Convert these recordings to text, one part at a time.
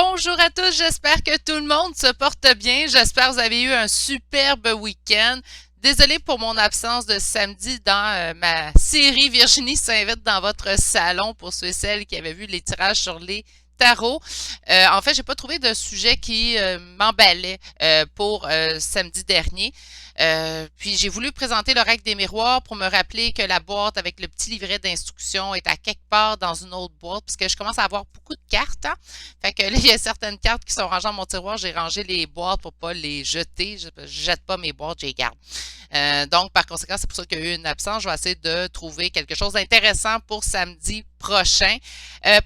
Bonjour à tous, j'espère que tout le monde se porte bien. J'espère que vous avez eu un superbe week-end. Désolée pour mon absence de samedi dans ma série Virginie s'invite dans votre salon pour ceux et celles qui avaient vu les tirages sur les tarots. En fait, j'ai pas trouvé de sujet qui m'emballait pour samedi dernier. Puis j'ai voulu présenter le règle des miroirs pour me rappeler que la boîte avec le petit livret d'instructions est à quelque part dans une autre boîte, puisque je commence à avoir beaucoup de cartes, hein. Fait que là, il y a certaines cartes qui sont rangées dans mon tiroir. J'ai rangé les boîtes pour pas les jeter. Je jette pas mes boîtes, je les garde. Donc, par conséquent, c'est pour ça qu'il y a eu une absence. Je vais essayer de trouver quelque chose d'intéressant pour samedi prochain.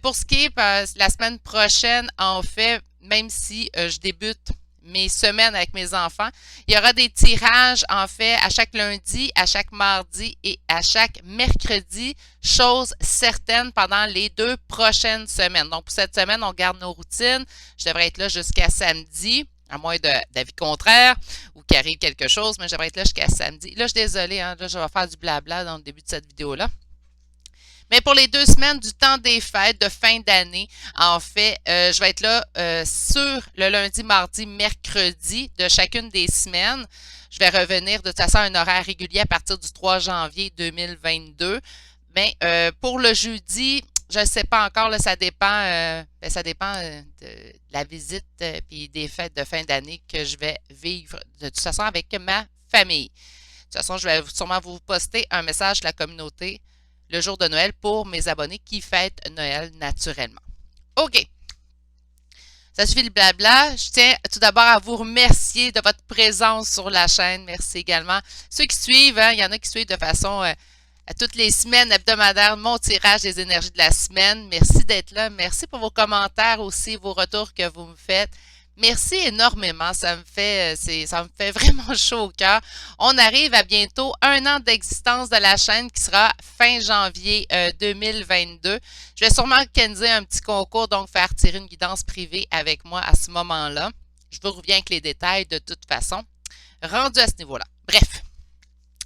Pour ce qui est la semaine prochaine, en fait, même si je débute mes semaines avec mes enfants, il y aura des tirages, en fait, à chaque lundi, à chaque mardi et à chaque mercredi, chose certaine pendant les 2 prochaines semaines. Donc, pour cette semaine, on garde nos routines. Je devrais être là jusqu'à samedi, à moins d'avis contraire ou qu'il arrive quelque chose, mais je devrais être là jusqu'à samedi. Là, je suis désolée, hein, là, je vais faire du blabla dans le début de cette vidéo-là. Mais pour les 2 semaines du temps des fêtes de fin d'année, en fait, je vais être là sur le lundi, mardi, mercredi de chacune des semaines. Je vais revenir de toute façon à un horaire régulier à partir du 3 janvier 2022. Mais pour le jeudi, je ne sais pas encore, là, ça dépend de la visite puis des fêtes de fin d'année que je vais vivre de toute façon avec ma famille. De toute façon, je vais sûrement vous poster un message de la communauté le jour de Noël pour mes abonnés qui fêtent Noël naturellement. OK. Ça suffit le blabla. Je tiens tout d'abord à vous remercier de votre présence sur la chaîne. Merci également. Ceux qui suivent, hein, il y en a qui suivent de façon à toutes les semaines hebdomadaires mon tirage des énergies de la semaine. Merci d'être là. Merci pour vos commentaires aussi, vos retours que vous me faites. Merci énormément, ça me fait vraiment chaud au cœur. On arrive à bientôt 1 an d'existence de la chaîne qui sera fin janvier 2022. Je vais sûrement organiser un petit concours, donc faire tirer une guidance privée avec moi à ce moment-là. Je vous reviens avec les détails de toute façon. Rendu à ce niveau-là. Bref,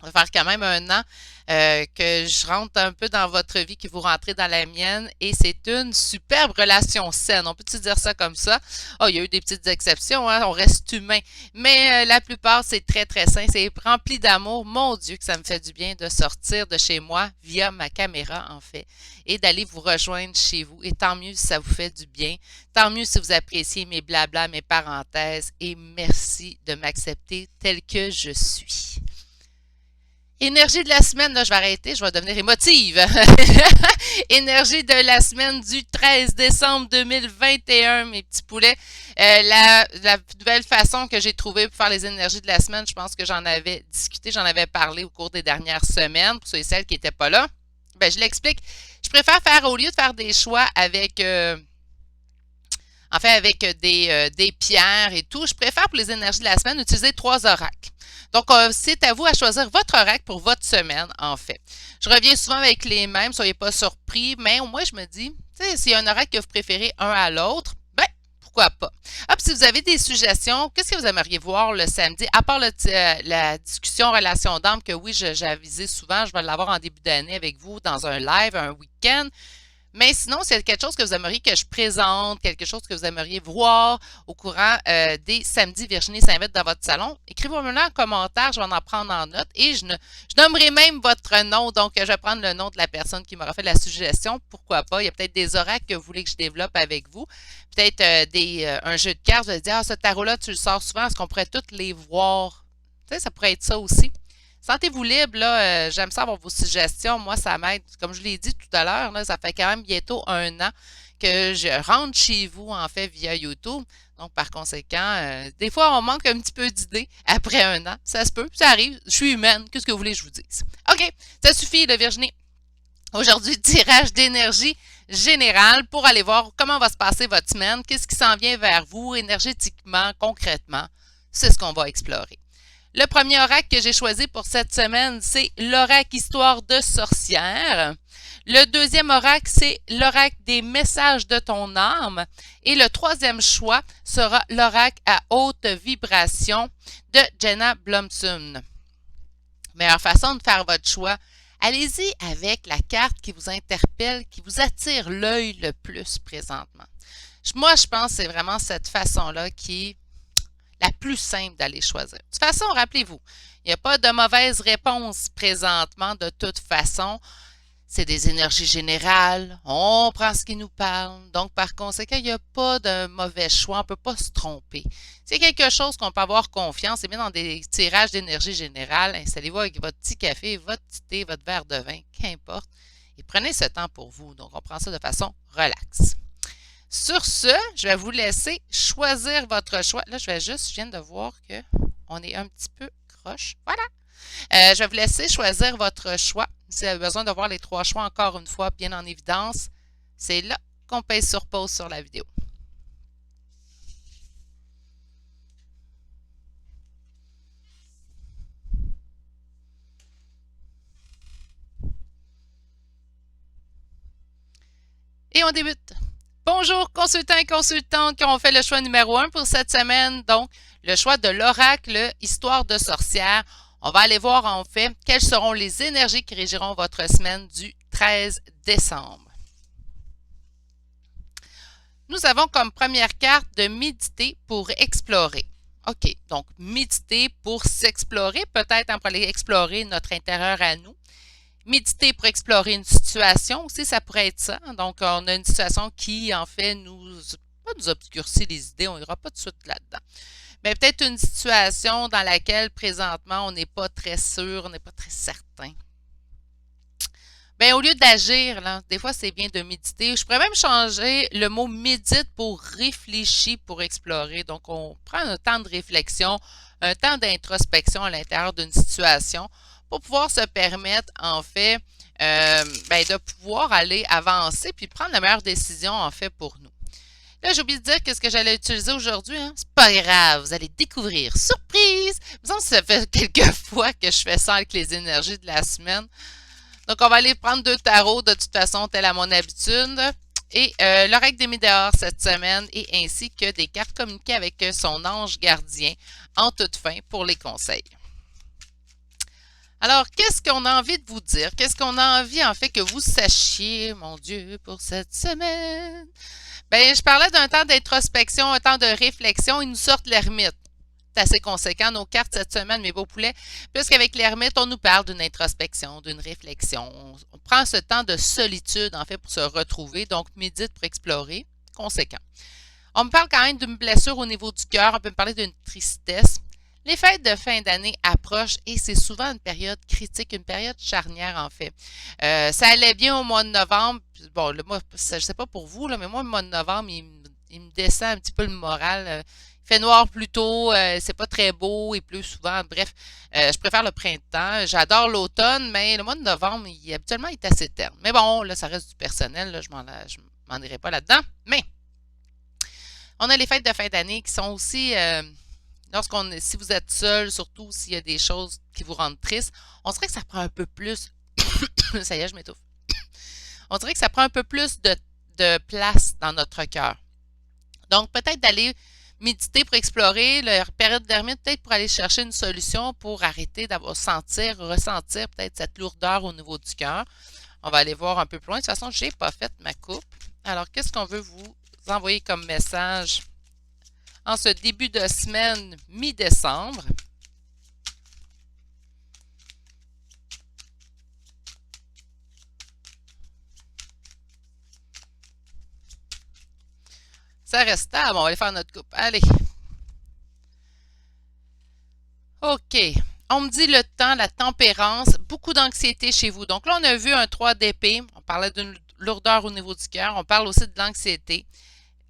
ça va faire quand même 1 an que je rentre un peu dans votre vie, que vous rentrez dans la mienne, et c'est une superbe relation saine. On peut-tu dire ça comme ça? Oh, il y a eu des petites exceptions, hein? On reste humain. Mais la plupart, c'est très, très sain. C'est rempli d'amour. Mon Dieu, que ça me fait du bien de sortir de chez moi via ma caméra, en fait, et d'aller vous rejoindre chez vous. Et tant mieux si ça vous fait du bien. Tant mieux si vous appréciez mes blablas, mes parenthèses, et merci de m'accepter tel que je suis. Énergie de la semaine, là, je vais arrêter, je vais devenir émotive. Énergie de la semaine du 13 décembre 2021, mes petits poulets. La nouvelle façon que j'ai trouvée pour faire les énergies de la semaine, je pense que j'en avais discuté, j'en avais parlé au cours des dernières semaines, pour ceux et celles qui n'étaient pas là. Ben, je l'explique. Je préfère faire, au lieu de faire des choix avec... avec des pierres et tout, je préfère pour les énergies de la semaine utiliser 3 oracles. Donc, c'est à vous à choisir votre oracle pour votre semaine, en fait. Je reviens souvent avec les mêmes, soyez pas surpris, mais au moins, je me dis, tu sais, s'il y a un oracle que vous préférez un à l'autre, ben, pourquoi pas. Ah, puis si vous avez des suggestions, qu'est-ce que vous aimeriez voir le samedi, à part la discussion relation d'âme, que oui, j'ai avisé souvent, je vais l'avoir en début d'année avec vous dans un live, un week-end. Mais sinon, c'est quelque chose que vous aimeriez que je présente, quelque chose que vous aimeriez voir au courant des samedis Virginie s'invite dans votre salon, écrivez-moi en commentaire, je vais en prendre en note et je nommerai même votre nom. Donc, je vais prendre le nom de la personne qui m'aura fait la suggestion. Pourquoi pas? Il y a peut-être des oracles que vous voulez que je développe avec vous. Peut-être un jeu de cartes. Vous allez dire, ah, ce tarot-là, tu le sors souvent. Est-ce qu'on pourrait tous les voir? Tu sais, ça pourrait être ça aussi. Sentez-vous libre, là. J'aime ça avoir vos suggestions. Moi, ça m'aide. Comme je l'ai dit tout à l'heure, là, ça fait quand même bientôt 1 an que je rentre chez vous, en fait, via YouTube. Donc, par conséquent, des fois, on manque un petit peu d'idées après 1 an. Ça se peut, ça arrive. Je suis humaine. Qu'est-ce que vous voulez que je vous dise? OK, ça suffit, là, Virginie. Aujourd'hui, tirage d'énergie générale pour aller voir comment va se passer votre semaine, qu'est-ce qui s'en vient vers vous énergétiquement, concrètement. C'est ce qu'on va explorer. Le premier oracle que j'ai choisi pour cette semaine, c'est l'oracle Histoire de sorcière. Le deuxième oracle, c'est l'oracle des messages de ton âme. Et le troisième choix sera l'oracle à haute vibration de Jenna Blumsun. Meilleure façon de faire votre choix, allez-y avec la carte qui vous interpelle, qui vous attire l'œil le plus présentement. Moi, je pense que c'est vraiment cette façon-là qui est la plus simple d'aller choisir. De toute façon, rappelez-vous, il n'y a pas de mauvaise réponse présentement de toute façon. C'est des énergies générales, on prend ce qui nous parle. Donc, par conséquent, il n'y a pas de mauvais choix, on ne peut pas se tromper. C'est quelque chose qu'on peut avoir confiance, et bien dans des tirages d'énergie générale, installez-vous avec votre petit café, votre petit thé, votre verre de vin, qu'importe, et prenez ce temps pour vous. Donc, on prend ça de façon relaxe. Sur ce, je vais vous laisser choisir votre choix. Là, je viens de voir que on est un petit peu croche. Voilà. Je vais vous laisser choisir votre choix. Si vous avez besoin de voir les trois choix encore une fois bien en évidence, c'est là qu'on pèse sur pause sur la vidéo. Et on débute. Bonjour consultants et consultantes qui ont fait le choix numéro 1 pour cette semaine, donc le choix de l'oracle Histoire de sorcière. On va aller voir en fait quelles seront les énergies qui régiront votre semaine du 13 décembre. Nous avons comme première carte de méditer pour explorer. OK, donc méditer pour s'explorer, peut-être pour aller explorer notre intérieur à nous. Méditer pour explorer une situation aussi, ça pourrait être ça. Donc, on a une situation qui, en fait, pas nous obscurcit les idées, on n'ira pas tout de suite là-dedans. Mais peut-être une situation dans laquelle, présentement, on n'est pas très sûr, on n'est pas très certain. Bien, au lieu d'agir, là, des fois, c'est bien de méditer. Je pourrais même changer le mot médite pour réfléchir, pour explorer. Donc, on prend un temps de réflexion, un temps d'introspection à l'intérieur d'une situation pour pouvoir se permettre, en fait, de pouvoir aller avancer puis prendre la meilleure décision, en fait, pour nous. Là, j'ai oublié de dire qu'est-ce que j'allais utiliser aujourd'hui. Hein? C'est pas grave, vous allez découvrir. Surprise! Il me semble que ça fait quelques fois que je fais ça avec les énergies de la semaine. Donc, on va aller prendre 2 tarots de toute façon, telle à mon habitude. Et l'oracle des Médéors cette semaine et ainsi que des cartes communiquées avec son ange gardien en toute fin pour les conseils. Alors, qu'est-ce qu'on a envie de vous dire? Qu'est-ce qu'on a envie, en fait, que vous sachiez, mon Dieu, pour cette semaine? Bien, je parlais d'un temps d'introspection, un temps de réflexion. Ils nous sortent l'ermite. C'est assez conséquent, nos cartes cette semaine, mes beaux poulets, puisqu'avec l'ermite, on nous parle d'une introspection, d'une réflexion. On prend ce temps de solitude, en fait, pour se retrouver. Donc, médite pour explorer. Conséquent. On me parle quand même d'une blessure au niveau du cœur. On peut me parler d'une tristesse. Les fêtes de fin d'année approchent et c'est souvent une période critique, une période charnière en fait. Ça allait bien au mois de novembre. Bon, moi, je ne sais pas pour vous, là, mais moi, le mois de novembre, il me descend un petit peu le moral. Il fait noir plus tôt, c'est pas très beau, il pleut souvent. Bref, je préfère le printemps. J'adore l'automne, mais le mois de novembre, habituellement, il est assez terne. Mais bon, là, ça reste du personnel, là, je m'en irai pas là-dedans. Mais on a les fêtes de fin d'année qui sont aussi, si vous êtes seul, surtout s'il y a des choses qui vous rendent triste, on dirait que ça prend un peu plus, ça y est, je m'étouffe. On dirait que ça prend un peu plus de place dans notre cœur. Donc, peut-être d'aller méditer pour explorer leur période d'ermite, peut-être pour aller chercher une solution pour arrêter d'avoir ressentir peut-être cette lourdeur au niveau du cœur. On va aller voir un peu plus loin. De toute façon, je n'ai pas fait ma coupe. Alors, qu'est-ce qu'on veut vous envoyer comme message en ce début de semaine mi-décembre? Ça reste stable. On va aller faire notre coupe. Allez. OK. On me dit le temps, la tempérance, beaucoup d'anxiété chez vous. Donc là, on a vu un 3 d'épée. On parlait d'une lourdeur au niveau du cœur. On parle aussi de l'anxiété.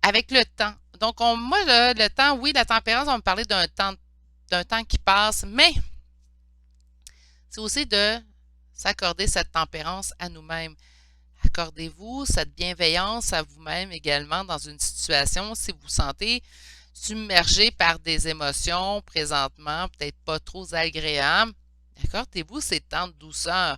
Avec le temps. Donc, moi, le temps, oui, la tempérance, on me parlait d'un temps qui passe, mais c'est aussi de s'accorder cette tempérance à nous-mêmes. Accordez-vous cette bienveillance à vous-même également dans une situation si vous vous sentez submergé par des émotions présentement, peut-être pas trop agréables. Accordez-vous ces temps de douceur.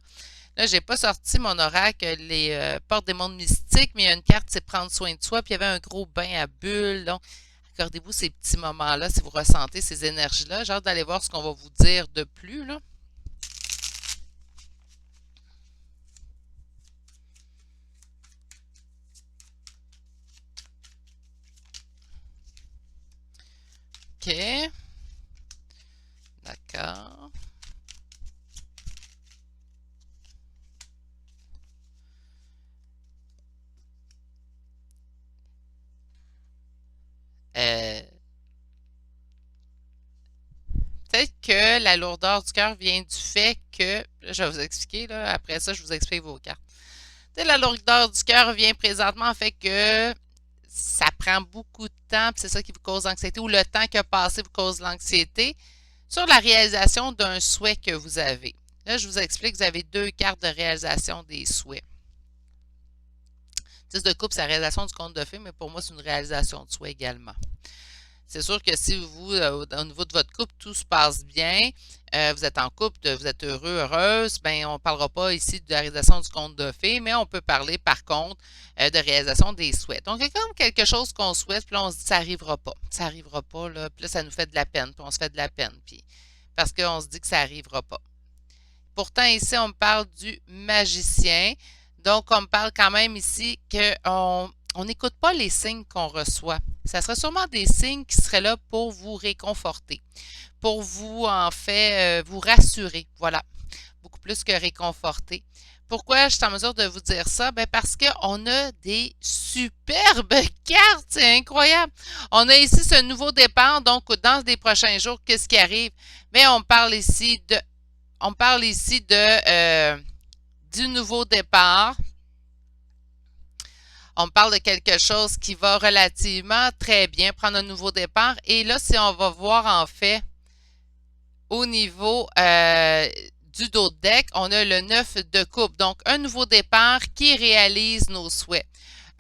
Là, j'ai pas sorti mon oracle, les portes des mondes mystiques, mais il y a une carte, c'est prendre soin de soi, puis il y avait un gros bain à bulles. Donc, accordez-vous ces petits moments-là si vous ressentez ces énergies-là. J'ai hâte d'aller voir ce qu'on va vous dire de plus, là. OK. D'accord. Euh, Peut-être que la lourdeur du cœur vient du fait que, là, je vais vous expliquer, là, après ça, je vous explique vos cartes. Tu sais, la lourdeur du cœur vient présentement en fait que ça prend beaucoup de temps, puis c'est ça qui vous cause l'anxiété, ou le temps qui a passé vous cause l'anxiété sur la réalisation d'un souhait que vous avez. Là, je vous explique, vous avez deux cartes de réalisation des souhaits. 10 de coupe, c'est la réalisation du conte de fées, mais pour moi, c'est une réalisation de souhait également. C'est sûr que si vous, au niveau de votre couple, tout se passe bien, vous êtes en couple, vous êtes heureux, heureuse, ben on ne parlera pas ici de la réalisation du conte de fées, mais on peut parler par contre de réalisation des souhaits. Donc, il y a comme quelque chose qu'on souhaite, puis là, on se dit ça n'arrivera pas. Ça n'arrivera pas, là, puis là, ça nous fait de la peine, puis on se fait de la peine, puis parce qu'on se dit que ça n'arrivera pas. Pourtant, ici, on me parle du magicien. Donc, on me parle quand même ici qu'on n'écoute pas les signes qu'on reçoit. Ça serait sûrement des signes qui seraient là pour vous réconforter, pour vous, en fait, vous rassurer. Voilà, beaucoup plus que réconforter. Pourquoi je suis en mesure de vous dire ça? Ben parce qu'on a des superbes cartes, c'est incroyable. On a ici ce nouveau départ, donc dans les prochains jours, qu'est-ce qui arrive? Mais on parle ici du nouveau départ. On parle de quelque chose qui va relativement très bien, prendre un nouveau départ. Et là, si on va voir en fait au niveau du dos de deck, on a le 9 de coupe. Donc, un nouveau départ qui réalise nos souhaits.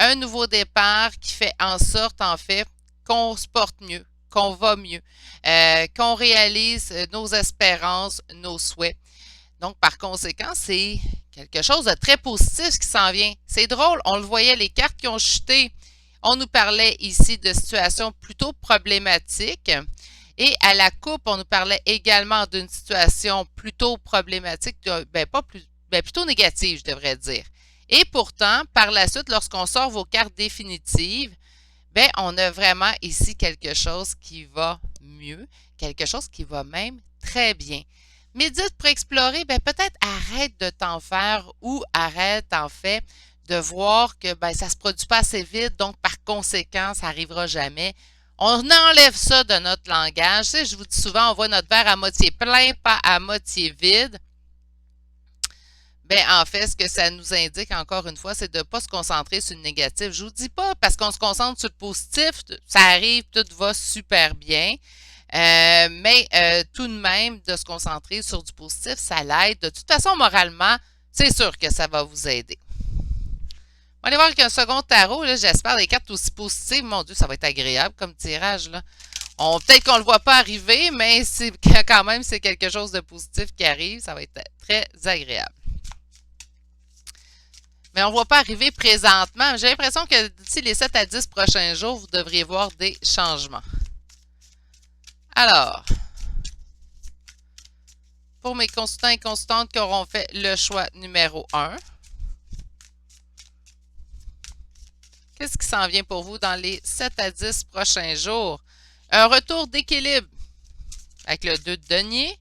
Un nouveau départ qui fait en sorte, en fait, qu'on se porte mieux, qu'on va mieux, qu'on réalise nos espérances, nos souhaits. Donc, par conséquent, c'est quelque chose de très positif qui s'en vient. C'est drôle, on le voyait, les cartes qui ont chuté. On nous parlait ici de situations plutôt problématiques. Et à la coupe, on nous parlait également d'une situation plutôt problématique, plutôt négative, je devrais dire. Et pourtant, par la suite, lorsqu'on sort vos cartes définitives, on a vraiment ici quelque chose qui va mieux, quelque chose qui va même très bien. Médite pour explorer, peut-être arrête de t'en faire ou arrête en fait de voir que ça ne se produit pas assez vite, donc par conséquent, ça n'arrivera jamais. On enlève ça de notre langage. Tu sais, je vous dis souvent, on voit notre verre à moitié plein, pas à moitié vide. En fait, ce que ça nous indique, encore une fois, c'est de ne pas se concentrer sur le négatif. Je ne vous dis pas, parce qu'on se concentre sur le positif, ça arrive, tout va super bien. Tout de même, de se concentrer sur du positif, ça l'aide. De toute façon, moralement, c'est sûr que ça va vous aider. On va aller voir avec un second tarot. J'espère des cartes aussi positives. Mon Dieu, ça va être agréable comme tirage. Là. Peut-être qu'on ne le voit pas arriver, mais quand même, c'est quelque chose de positif qui arrive. Ça va être très agréable. Mais on ne voit pas arriver présentement. J'ai l'impression que d'ici les 7 à 10 prochains jours, vous devriez voir des changements. Alors, pour mes consultants et consultantes qui auront fait le choix numéro 1, qu'est-ce qui s'en vient pour vous dans les 7 à 10 prochains jours? Un retour d'équilibre avec le 2 de denier.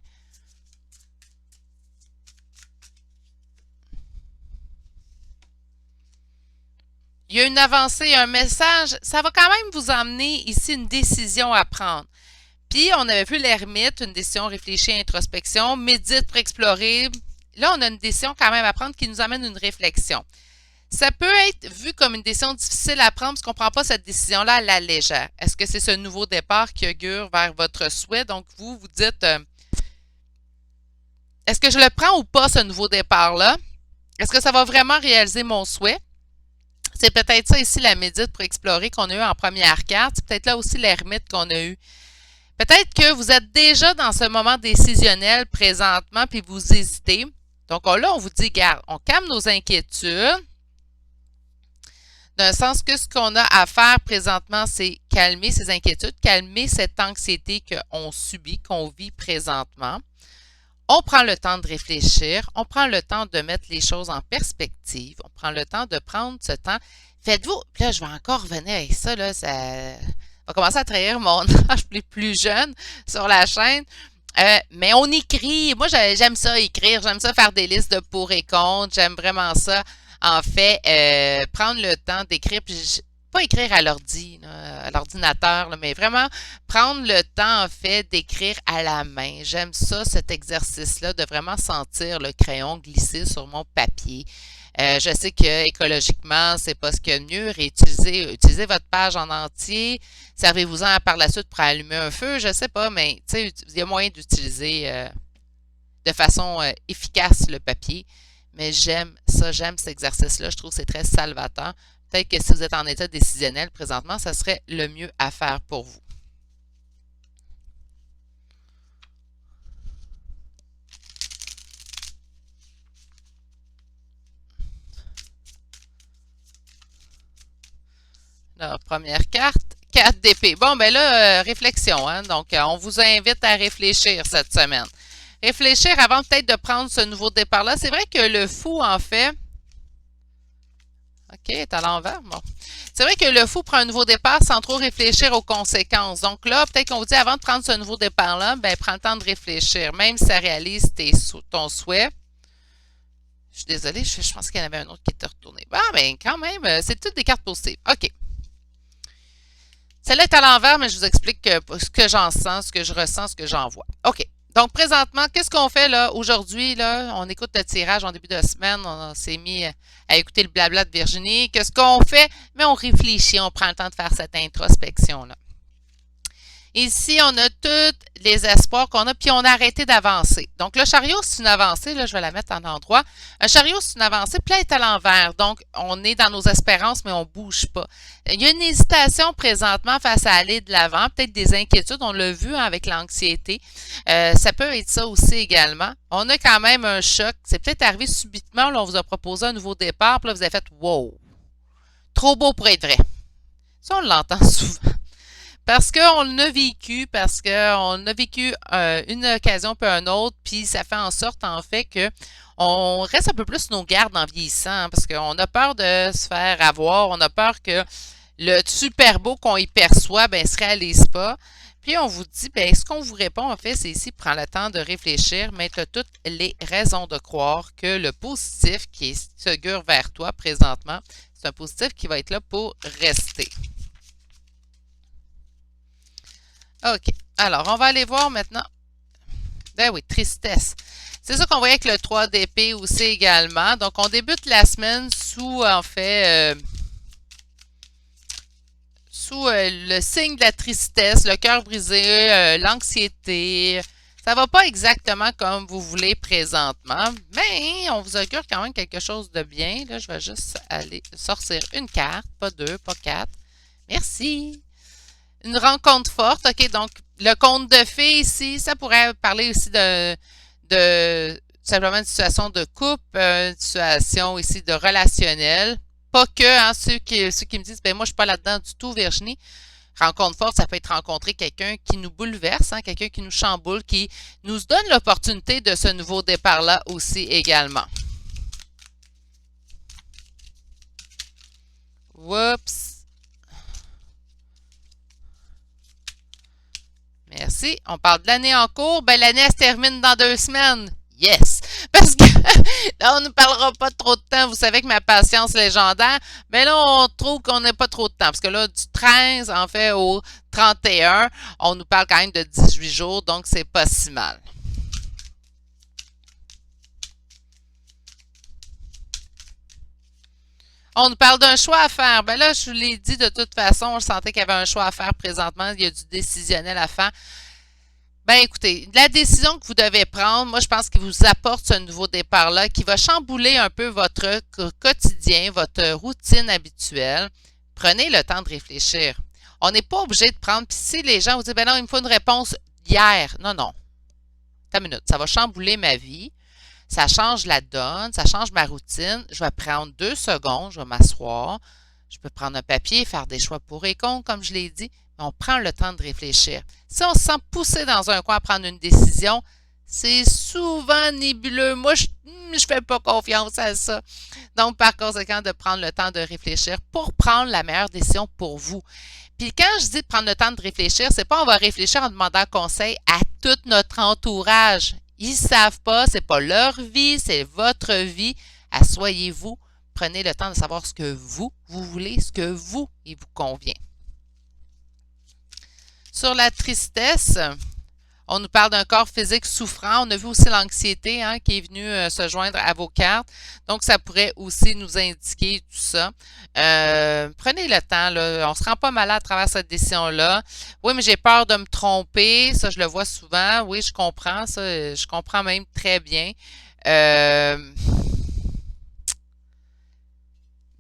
Il y a une avancée, un message. Ça va quand même vous emmener ici une décision à prendre. Puis, on avait vu l'ermite, une décision réfléchie, introspection, médite pour explorer. Là, on a une décision quand même à prendre qui nous amène une réflexion. Ça peut être vu comme une décision difficile à prendre parce qu'on ne prend pas cette décision-là à la légère. Est-ce que c'est ce nouveau départ qui augure vers votre souhait? Donc, vous dites, est-ce que je le prends ou pas, ce nouveau départ-là? Est-ce que ça va vraiment réaliser mon souhait? C'est peut-être ça ici, la médite pour explorer qu'on a eu en première carte. C'est peut-être là aussi l'ermite qu'on a eu. Peut-être que vous êtes déjà dans ce moment décisionnel présentement puis vous hésitez. Donc là, on vous dit, regarde, on calme nos inquiétudes. Dans le sens que ce qu'on a à faire présentement, c'est calmer ces inquiétudes, calmer cette anxiété qu'on subit, qu'on vit présentement. On prend le temps de réfléchir, on prend le temps de mettre les choses en perspective, on prend le temps de prendre ce temps. Faites-vous, là je vais encore revenir avec ça, là, va commencer à trahir mon âge plus jeune sur la chaîne. Mais on écrit. Moi, j'aime ça écrire. J'aime ça faire des listes de pour et contre. J'aime vraiment ça. En fait, prendre le temps d'écrire. Puis pas écrire à l'ordi, à l'ordinateur, mais vraiment prendre le temps, en fait, d'écrire à la main. J'aime ça, cet exercice-là, de vraiment sentir le crayon glisser sur mon papier. Je sais que écologiquement, c'est pas ce qu'il y a de mieux. Utilisez votre page en entier. Servez-vous-en par la suite pour allumer un feu, je sais pas, mais il y a moyen d'utiliser de façon efficace le papier. Mais j'aime ça, j'aime cet exercice-là. Je trouve que c'est très salvateur. Peut-être que si vous êtes en état décisionnel présentement, ça serait le mieux à faire pour vous. Alors, première carte, 4 d'épée. Bon, ben là, réflexion, hein? Donc, on vous invite à réfléchir cette semaine. Réfléchir avant peut-être de prendre ce nouveau départ-là. C'est vrai que le fou, en fait... OK, est à l'envers. Bon. C'est vrai que le fou prend un nouveau départ sans trop réfléchir aux conséquences. Donc là, peut-être qu'on vous dit avant de prendre ce nouveau départ-là, ben prends le temps de réfléchir, même si ça réalise ton souhait. Je suis désolée, je pense qu'il y en avait un autre qui était retourné. Bon, ben quand même, c'est toutes des cartes positives. OK. Celle-là est à l'envers, mais je vous explique ce que j'en sens, ce que je ressens, ce que j'en vois. OK. Donc, présentement, qu'est-ce qu'on fait là aujourd'hui? Là, on écoute le tirage en début de semaine. On s'est mis à écouter le blabla de Virginie. Qu'est-ce qu'on fait? Mais on réfléchit, on prend le temps de faire cette introspection-là. Ici, on a tous les espoirs qu'on a, puis on a arrêté d'avancer. Donc, le chariot, c'est une avancée. Là, je vais la mettre en endroit. Un chariot, c'est une avancée, puis là, elle est à l'envers. Donc, on est dans nos espérances, mais on ne bouge pas. Il y a une hésitation présentement face à aller de l'avant, peut-être des inquiétudes. On l'a vu hein, avec l'anxiété. Ça peut être ça aussi également. On a quand même un choc. C'est peut-être arrivé subitement. Là, on vous a proposé un nouveau départ, puis là, vous avez fait « Wow! Trop beau pour être vrai. » Ça, on l'entend souvent. Parce qu'on a vécu, une occasion puis une autre, puis ça fait en sorte, en fait, que on reste un peu plus nos gardes en vieillissant, hein, parce qu'on a peur de se faire avoir, on a peur que le super beau qu'on y perçoit, ben, se réalise pas. Puis on vous dit, ben, ce qu'on vous répond, en fait, c'est ici, prends le temps de réfléchir, mais tu as toutes les raisons de croire que le positif qui se gure vers toi présentement, c'est un positif qui va être là pour rester. OK. Alors, on va aller voir maintenant. Ben oui, tristesse. C'est ça qu'on voyait avec le 3 d'épée aussi également. Donc, on débute la semaine sous, en fait, sous le signe de la tristesse, le cœur brisé, l'anxiété. Ça va pas exactement comme vous voulez présentement, mais on vous augure quand même quelque chose de bien. Là, je vais juste aller sortir une carte, pas deux, pas quatre. Merci. Une rencontre forte, OK, donc le conte de fées ici, ça pourrait parler aussi de simplement une situation de couple, une situation ici de relationnel. Pas que, hein, ceux qui me disent, ben moi je suis pas là-dedans du tout, Virginie. Rencontre forte, ça peut être rencontrer quelqu'un qui nous bouleverse, hein, quelqu'un qui nous chamboule, qui nous donne l'opportunité de ce nouveau départ-là aussi également. Oups. Merci. On parle de l'année en cours. Ben, l'année, elle se termine dans 2 semaines. Yes! Parce que là, on ne parlera pas trop de temps. Vous savez que ma patience légendaire. Mais là, on trouve qu'on n'a pas trop de temps. Parce que là, du 13, en fait, au 31, on nous parle quand même de 18 jours. Donc, c'est pas si mal. On nous parle d'un choix à faire. Ben là, je vous l'ai dit de toute façon, je sentais qu'il y avait un choix à faire présentement. Il y a du décisionnel à faire. Ben écoutez, la décision que vous devez prendre, moi je pense qu'il vous apporte ce nouveau départ-là qui va chambouler un peu votre quotidien, votre routine habituelle. Prenez le temps de réfléchir. On n'est pas obligé de prendre, puis si les gens vous disent, ben non, il me faut une réponse hier. Non, non. Attends une minute, ça va chambouler ma vie. Ça change la donne, ça change ma routine. Je vais prendre 2 secondes, je vais m'asseoir. Je peux prendre un papier, faire des choix pour et contre, comme je l'ai dit. Mais on prend le temps de réfléchir. Si on se sent poussé dans un coin à prendre une décision, c'est souvent nébuleux. Moi, je fais pas confiance à ça. Donc, par conséquent, de prendre le temps de réfléchir pour prendre la meilleure décision pour vous. Puis quand je dis de prendre le temps de réfléchir, c'est pas on va réfléchir en demandant conseil à tout notre entourage. Ils savent pas, c'est pas leur vie, c'est votre vie. Assoyez-vous, prenez le temps de savoir ce que vous voulez, ce que il vous convient. Sur la tristesse, on nous parle d'un corps physique souffrant. On a vu aussi l'anxiété qui est venue se joindre à vos cartes. Donc, ça pourrait aussi nous indiquer tout ça. Prenez le temps. Là. On ne se rend pas malade à travers cette décision-là. Oui, mais j'ai peur de me tromper. Ça, je le vois souvent. Oui, je comprends ça. Je comprends même très bien.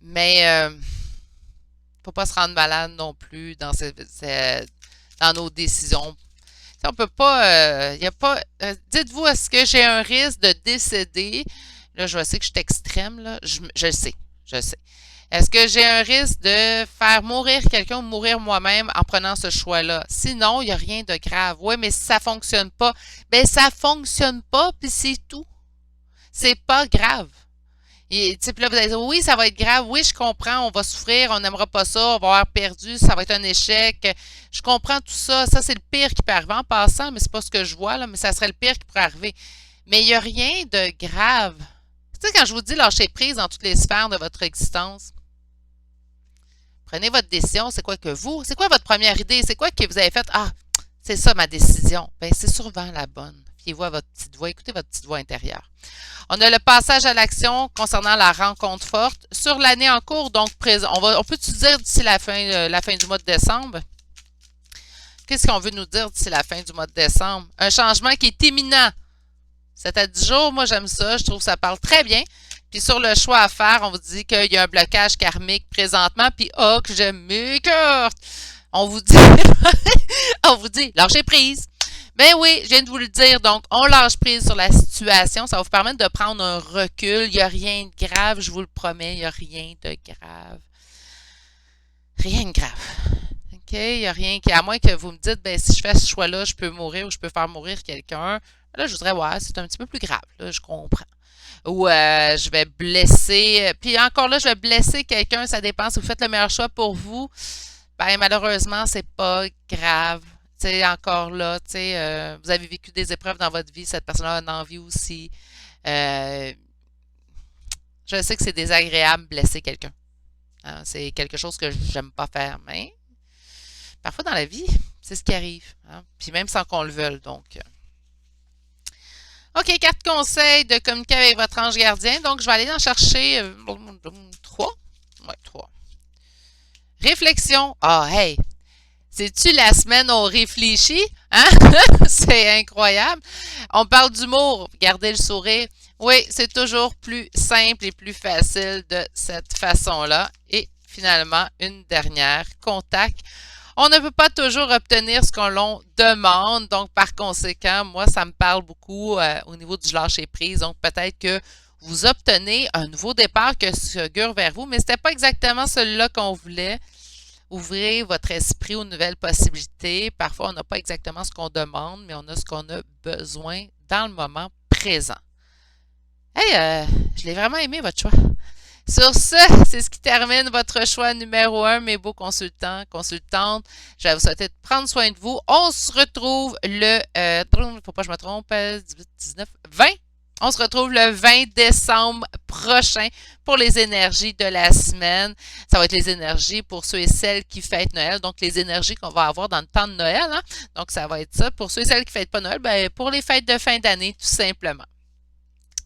Mais il ne faut pas se rendre malade non plus dans nos décisions. On peut pas, y a pas. Dites-vous, est-ce que j'ai un risque de décéder? Là, je sais que je suis extrême, là. Je le sais, je le sais. Est-ce que j'ai un risque de faire mourir quelqu'un ou mourir moi-même en prenant ce choix-là? Sinon, il n'y a rien de grave. Oui, mais si ça fonctionne pas, ben ça fonctionne pas, puis c'est tout. C'est pas grave. Et puis là, vous allez dire, oui, ça va être grave, oui, je comprends, on va souffrir, on n'aimera pas ça, on va avoir perdu, ça va être un échec. Je comprends tout ça. Ça, c'est le pire qui peut arriver en passant, mais c'est pas ce que je vois, là, mais ça serait le pire qui pourrait arriver. Mais il n'y a rien de grave. Tu sais, quand je vous dis lâcher prise dans toutes les sphères de votre existence, prenez votre décision, c'est quoi votre première idée? C'est quoi que vous avez fait? Ah, c'est ça ma décision. Bien, c'est souvent la bonne. Fiez-vous à votre petite voix, écoutez votre petite voix intérieure. On a le passage à l'action concernant la rencontre forte. Sur l'année en cours, donc présent, on peut-tu dire d'ici la fin du mois de décembre? Qu'est-ce qu'on veut nous dire d'ici la fin du mois de décembre? Un changement qui est imminent. 7 à 10 jours, moi j'aime ça, je trouve que ça parle très bien. Puis sur le choix à faire, on vous dit qu'il y a un blocage karmique présentement, puis oh que je m'écarte! On vous dit, lâchez prise. Ben oui, je viens de vous le dire, donc on lâche prise sur la situation, ça va vous permettre de prendre un recul, il n'y a rien de grave, je vous le promets, il n'y a rien de grave. Rien de grave. OK, il n'y a rien qui, à moins que vous me dites, ben si je fais ce choix-là, je peux mourir ou je peux faire mourir quelqu'un. Là, je voudrais, ouais, c'est un petit peu plus grave, là, je comprends. Ou je vais blesser, puis encore là, je vais blesser quelqu'un, ça dépend si vous faites le meilleur choix pour vous. Ben malheureusement, c'est pas grave. Tu sais, encore là, tu sais, vous avez vécu des épreuves dans votre vie, cette personne-là a envie aussi. Euh, je sais que c'est désagréable de blesser quelqu'un. Hein, c'est quelque chose que j'aime pas faire, mais parfois dans la vie, c'est ce qui arrive. Hein, puis même sans qu'on le veuille, donc. OK, 4 conseils de communiquer avec votre ange gardien. Donc, je vais aller en chercher 3. Ouais, 3. Réflexion. Ah, hey! C'est-tu la semaine où on réfléchit? Hein? C'est incroyable. On parle d'humour. Gardez le sourire. Oui, c'est toujours plus simple et plus facile de cette façon-là. Et finalement, une dernière. Contact. On ne peut pas toujours obtenir ce qu'on l'on demande. Donc, par conséquent, moi, ça me parle beaucoup au niveau du lâcher-prise. Donc, peut-être que vous obtenez un nouveau départ que se augure vers vous, mais ce n'était pas exactement celui-là qu'on voulait. Ouvrez votre esprit aux nouvelles possibilités. Parfois, on n'a pas exactement ce qu'on demande, mais on a ce qu'on a besoin dans le moment présent. Hey, je l'ai vraiment aimé, votre choix. Sur ce, c'est ce qui termine votre choix numéro 1, mes beaux consultants, consultantes. Je vais vous souhaiter de prendre soin de vous. On se retrouve le, faut pas que je me trompe, 18, 19, 20. On se retrouve le 20 décembre prochain pour les énergies de la semaine. Ça va être les énergies pour ceux et celles qui fêtent Noël. Donc, les énergies qu'on va avoir dans le temps de Noël. Hein? Donc, ça va être ça. Pour ceux et celles qui ne fêtent pas Noël, ben, pour les fêtes de fin d'année, tout simplement.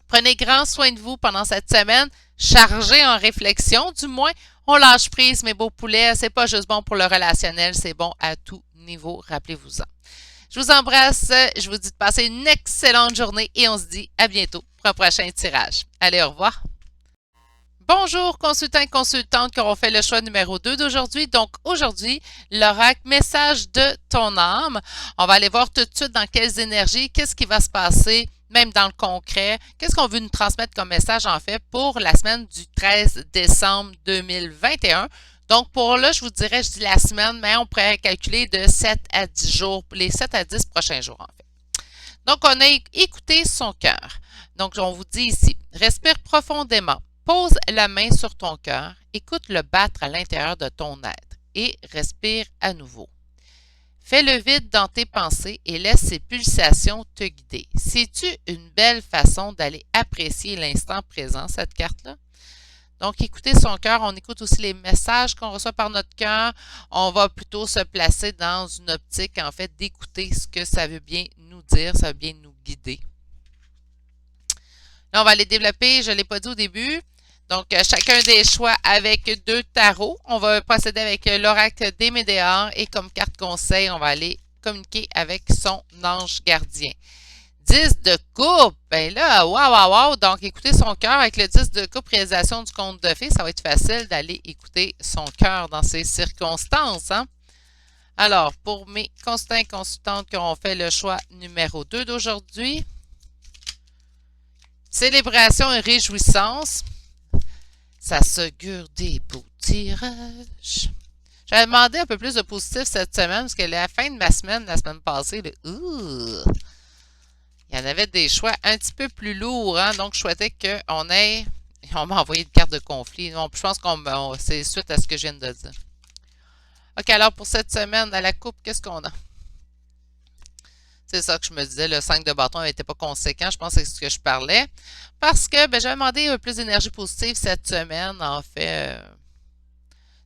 Prenez grand soin de vous pendant cette semaine. Chargez en réflexion. Du moins, on lâche prise, mes beaux poulets. C'est pas juste bon pour le relationnel, c'est bon à tout niveau. Rappelez-vous-en. Je vous embrasse. Je vous dis de passer une excellente journée et on se dit à bientôt pour un prochain tirage. Allez, au revoir. Bonjour, consultants et consultantes qui auront fait le choix numéro 2 d'aujourd'hui. Donc, aujourd'hui, l'oracle message de ton âme. On va aller voir tout de suite dans quelles énergies, qu'est-ce qui va se passer, même dans le concret. Qu'est-ce qu'on veut nous transmettre comme message, en fait, pour la semaine du 13 décembre 2021. Donc, pour là, je vous dirais, je dis la semaine, mais on pourrait calculer de 7 à 10 jours, les 7 à 10 prochains jours, en fait. Donc, on a écouté son cœur. Donc, on vous dit ici, respire profondément, pose la main sur ton cœur, écoute le battre à l'intérieur de ton être et respire à nouveau. Fais le vide dans tes pensées et laisse ces pulsations te guider. C'est-tu une belle façon d'aller apprécier l'instant présent, cette carte-là? Donc, écouter son cœur, on écoute aussi les messages qu'on reçoit par notre cœur. On va plutôt se placer dans une optique, en fait, d'écouter ce que ça veut bien nous dire, ça veut bien nous guider. Là, on va les développer, je ne l'ai pas dit au début. Donc, chacun des choix avec 2 tarots. On va procéder avec l'oracle des Médéors et comme carte conseil, on va aller communiquer avec son ange gardien. 10 de coupe, ben là, waouh. Donc, écouter son cœur avec le 10 de coupe, réalisation du conte de fées, ça va être facile d'aller écouter son cœur dans ces circonstances. Hein? Alors, pour mes consultants et consultantes qui auront fait le choix numéro 2 d'aujourd'hui, célébration et réjouissance. Ça s'augure des beaux tirages. J'avais demandé un peu plus de positif cette semaine parce que la fin de ma semaine, la semaine passée, il y en avait des choix un petit peu plus lourds. Hein? Donc, je souhaitais qu'on ait... On m'a envoyé une carte de conflit. Donc, je pense que c'est suite à ce que je viens de dire. OK, alors pour cette semaine, à la coupe, qu'est-ce qu'on a? C'est ça que je me disais, le 5 de bâton n'était pas conséquent. Je pense que c'est ce que je parlais. Parce que j'avais demandé plus d'énergie positive cette semaine. En fait,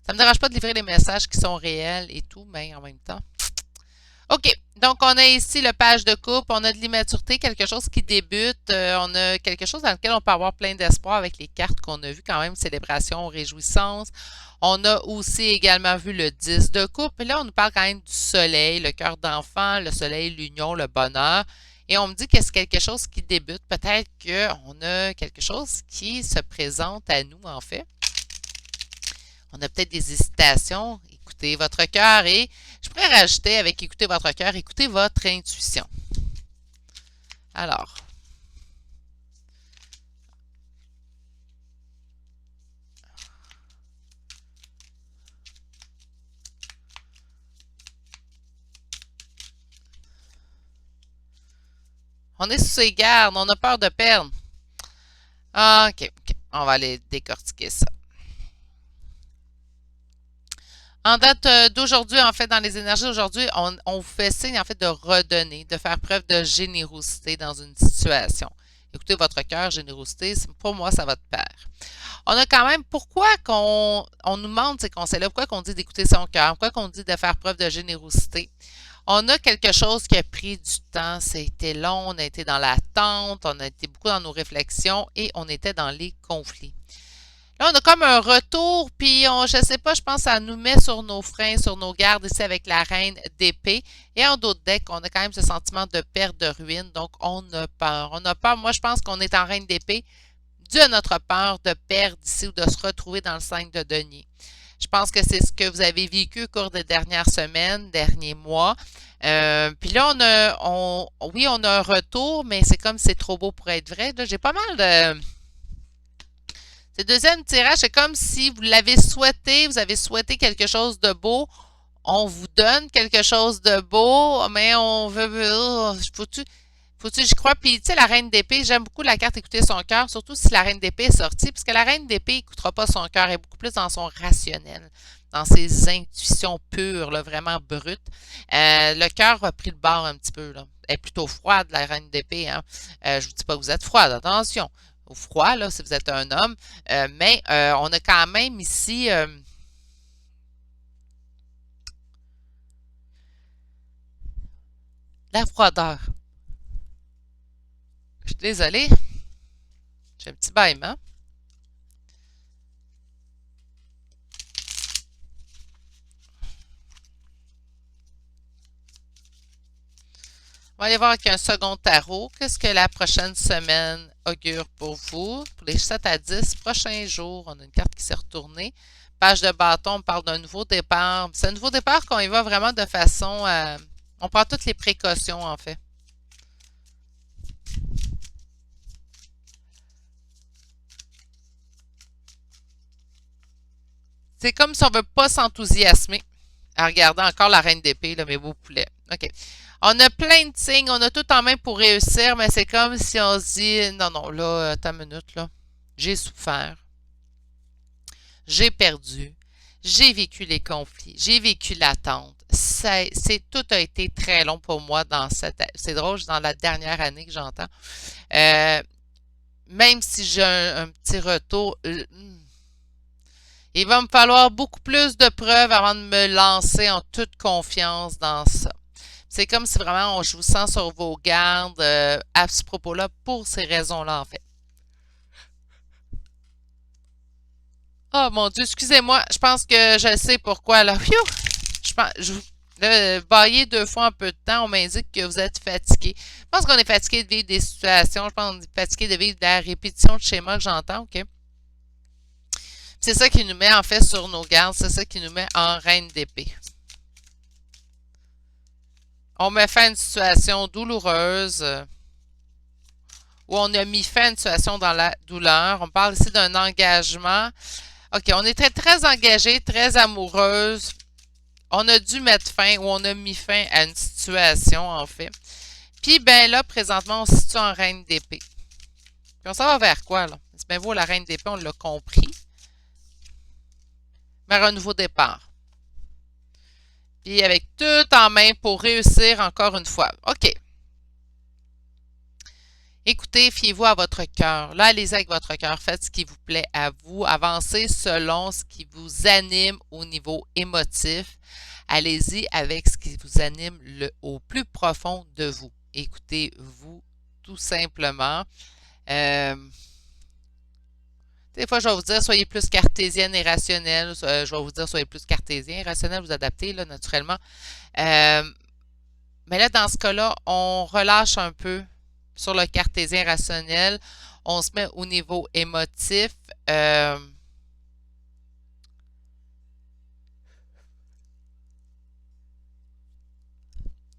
ça ne me dérange pas de livrer les messages qui sont réels et tout, mais en même temps. OK. Donc, on a ici le page de coupe. On a de l'immaturité, quelque chose qui débute. On a quelque chose dans lequel on peut avoir plein d'espoir avec les cartes qu'on a vues quand même. Célébration, réjouissance. On a aussi également vu le 10 de coupe. Et là, on nous parle quand même du soleil, le cœur d'enfant, le soleil, l'union, le bonheur. Et on me dit que c'est quelque chose qui débute. Peut-être qu'on a quelque chose qui se présente à nous, en fait. On a peut-être des hésitations. Écoutez votre cœur et je pourrais rajouter avec écoutez votre cœur, écoutez votre intuition. Alors, on est sous ses gardes, on a peur de perdre. OK. On va aller décortiquer ça. En date d'aujourd'hui, en fait, dans les énergies d'aujourd'hui, on vous fait signe, en fait, de redonner, de faire preuve de générosité dans une situation. Écoutez votre cœur, générosité, pour moi, ça va de pair. On a quand même, pourquoi qu'on nous demande ces conseils-là, pourquoi qu'on dit d'écouter son cœur, pourquoi qu'on dit de faire preuve de générosité? On a quelque chose qui a pris du temps, ça a été long, on a été dans l'attente, on a été beaucoup dans nos réflexions et on était dans les conflits. Là, on a comme un retour, puis je ne sais pas, je pense que ça nous met sur nos freins, sur nos gardes ici avec la reine d'épée. Et en d'autres decks, on a quand même ce sentiment de perte, de ruine. Donc, on a peur. On a peur. Moi, je pense qu'on est en reine d'épée dû à notre peur de perdre ici ou de se retrouver dans le 5 de denier. Je pense que c'est ce que vous avez vécu au cours des dernières semaines, derniers mois. Puis là, oui, on a un retour, mais c'est comme c'est trop beau pour être vrai. Là, j'ai pas mal de... Ce deuxième tirage, c'est comme si vous l'avez souhaité, vous avez souhaité quelque chose de beau, on vous donne quelque chose de beau, mais on veut... faut-tu, j'y crois. Puis, tu sais, la reine d'épée, j'aime beaucoup la carte écouter son cœur, surtout si la reine d'épée est sortie, puisque la reine d'épée n'écoutera pas son cœur, elle est beaucoup plus dans son rationnel, dans ses intuitions pures, là, vraiment brutes. Le cœur a pris le bord un petit peu, là. Elle est plutôt froide, la reine d'épée, hein. Je vous dis pas que vous êtes froide, attention. Au froid, là, si vous êtes un homme. Mais on a quand même ici la froideur. Je suis désolée. J'ai un petit bâillement. On va aller voir avec un second tarot. Qu'est-ce que la prochaine semaine augure pour vous? Pour les 7 à 10 prochains jours, on a une carte qui s'est retournée. Page de bâton, on parle d'un nouveau départ. C'est un nouveau départ qu'on y va vraiment de façon... on prend toutes les précautions, en fait. C'est comme si on ne veut pas s'enthousiasmer en regardant encore la reine d'épée, mes beaux poulets. OK. On a plein de signes, on a tout en main pour réussir, mais c'est comme si on se dit, non, non, là, attends une minute, là. J'ai souffert, j'ai perdu, j'ai vécu les conflits, j'ai vécu l'attente. Tout a été très long pour moi dans c'est drôle, dans la dernière année que j'entends. Euh, Même si j'ai un petit retour, il va me falloir beaucoup plus de preuves avant de me lancer en toute confiance dans ça. C'est comme si vraiment je vous sens sur vos gardes à ce propos-là pour ces raisons-là, en fait. Oh mon Dieu, excusez-moi, je pense que je sais pourquoi là. Phew! Je pense, là, bailler 2 fois en peu de temps, on m'indique que vous êtes fatigué. Je pense qu'on est fatigué de vivre des situations. Je pense qu'on est fatigué de vivre de la répétition de schéma que j'entends, OK? C'est ça qui nous met en fait sur nos gardes, c'est ça qui nous met en reine d'épée. On met fin à une situation douloureuse où on a mis fin à une situation dans la douleur. On parle ici d'un engagement. OK, on était très engagé, très amoureuse. On a dû mettre fin ou on a mis fin à une situation, en fait. Puis, ben là, présentement, on se situe en reine d'épée. Puis, on s'en va vers quoi, là? C'est bien beau, la reine d'épée, on l'a compris. Vers un nouveau départ. Puis, avec tout en main pour réussir encore une fois. OK. Écoutez, fiez-vous à votre cœur. Là, allez-y avec votre cœur. Faites ce qui vous plaît à vous. Avancez selon ce qui vous anime au niveau émotif. Allez-y avec ce qui vous anime au plus profond de vous. Écoutez-vous tout simplement. Des fois, je vais vous dire, soyez plus cartésienne et rationnelle. Je vais vous dire, soyez plus cartésien et rationnel, vous adaptez, là, naturellement. Mais là, dans ce cas-là, on relâche un peu sur le cartésien rationnel. On se met au niveau émotif. Je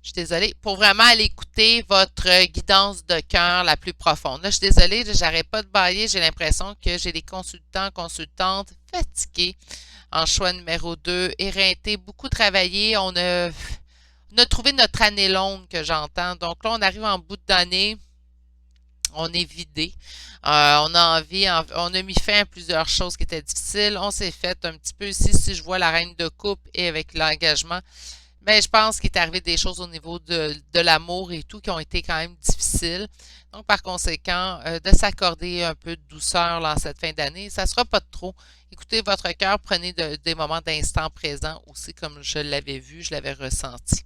suis désolée. Pour vraiment aller écouter votre guidance de cœur la plus profonde. Là, je suis désolée, j'arrête pas de bailler. J'ai l'impression que j'ai des consultants, consultantes fatigués en choix numéro 2, éreintés, beaucoup travaillé. On a trouvé notre année longue que j'entends. Donc là, on arrive en bout d'année. On est vidé. On a envie, on a mis fin à plusieurs choses qui étaient difficiles. On s'est fait un petit peu ici, si je vois la reine de coupe et avec l'engagement, mais je pense qu'il est arrivé des choses au niveau de l'amour et tout qui ont été quand même difficiles. Donc, par conséquent, de s'accorder un peu de douceur là, en cette fin d'année, ça ne sera pas de trop. Écoutez votre cœur, prenez des moments d'instant présent aussi, comme je l'avais vu, je l'avais ressenti.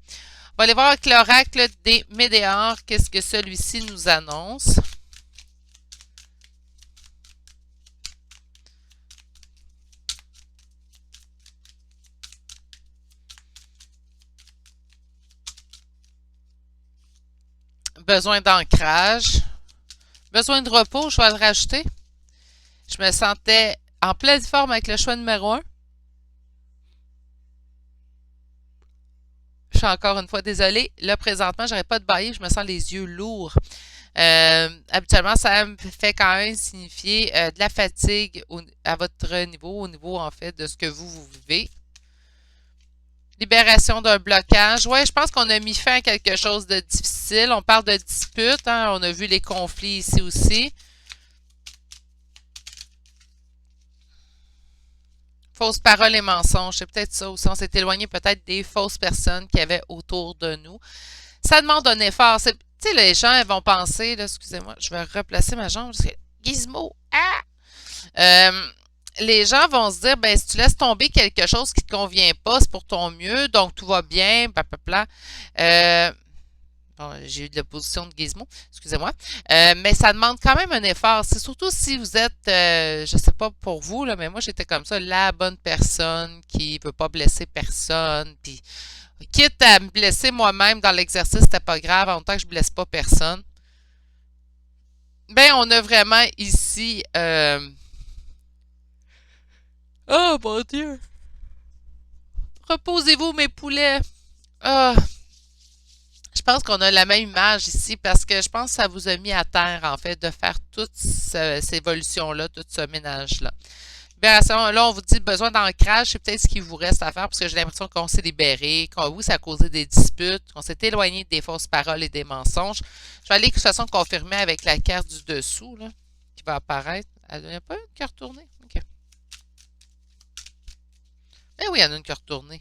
On va aller voir avec l'oracle des Médéors, qu'est-ce que celui-ci nous annonce. Besoin d'ancrage. Besoin de repos, je vais le rajouter. Je me sentais en pleine forme avec le choix numéro 1. Je suis encore une fois désolée. Là, présentement, je n'aurais pas de bailler, je me sens les yeux lourds. Habituellement, ça me fait quand même signifier de la fatigue à votre niveau, au niveau en fait de ce que vous vivez. Libération d'un blocage. Ouais, je pense qu'on a mis fin à quelque chose de difficile. On parle de dispute, hein? On a vu les conflits ici aussi. Fausses paroles et mensonges, c'est peut-être ça aussi. On s'est éloigné peut-être des fausses personnes qu'il y avait autour de nous. Ça demande un effort. Tu sais, les gens ils vont penser, là, excusez-moi, je vais replacer ma jambe. Gizmo, ah! Les gens vont se dire, ben, si tu laisses tomber quelque chose qui ne te convient pas, c'est pour ton mieux, donc tout va bien, blablabla. Bon, j'ai eu de l'opposition de Gizmo, excusez-moi. Mais ça demande quand même un effort. C'est surtout si vous êtes, je sais pas pour vous, là, mais moi j'étais comme ça, la bonne personne qui veut pas blesser personne, puis quitte à me blesser moi-même dans l'exercice, c'était pas grave, en tant que je blesse pas personne. Ben, on a vraiment ici, oh mon Dieu! Reposez-vous, mes poulets! Ah! Je pense qu'on a la même image ici parce que je pense que ça vous a mis à terre, en fait, de faire toute cette évolution-là, tout ce ménage-là. Libération, là, on vous dit besoin d'ancrage, c'est peut-être ce qu'il vous reste à faire parce que j'ai l'impression qu'on s'est libéré, qu'on oui, ça a causé des disputes, qu'on s'est éloigné des fausses paroles et des mensonges. Je vais aller de toute façon confirmer avec la carte du dessous là, qui va apparaître. Il n'y a pas une carte tournée? OK. Eh oui, il y en a une carte tournée.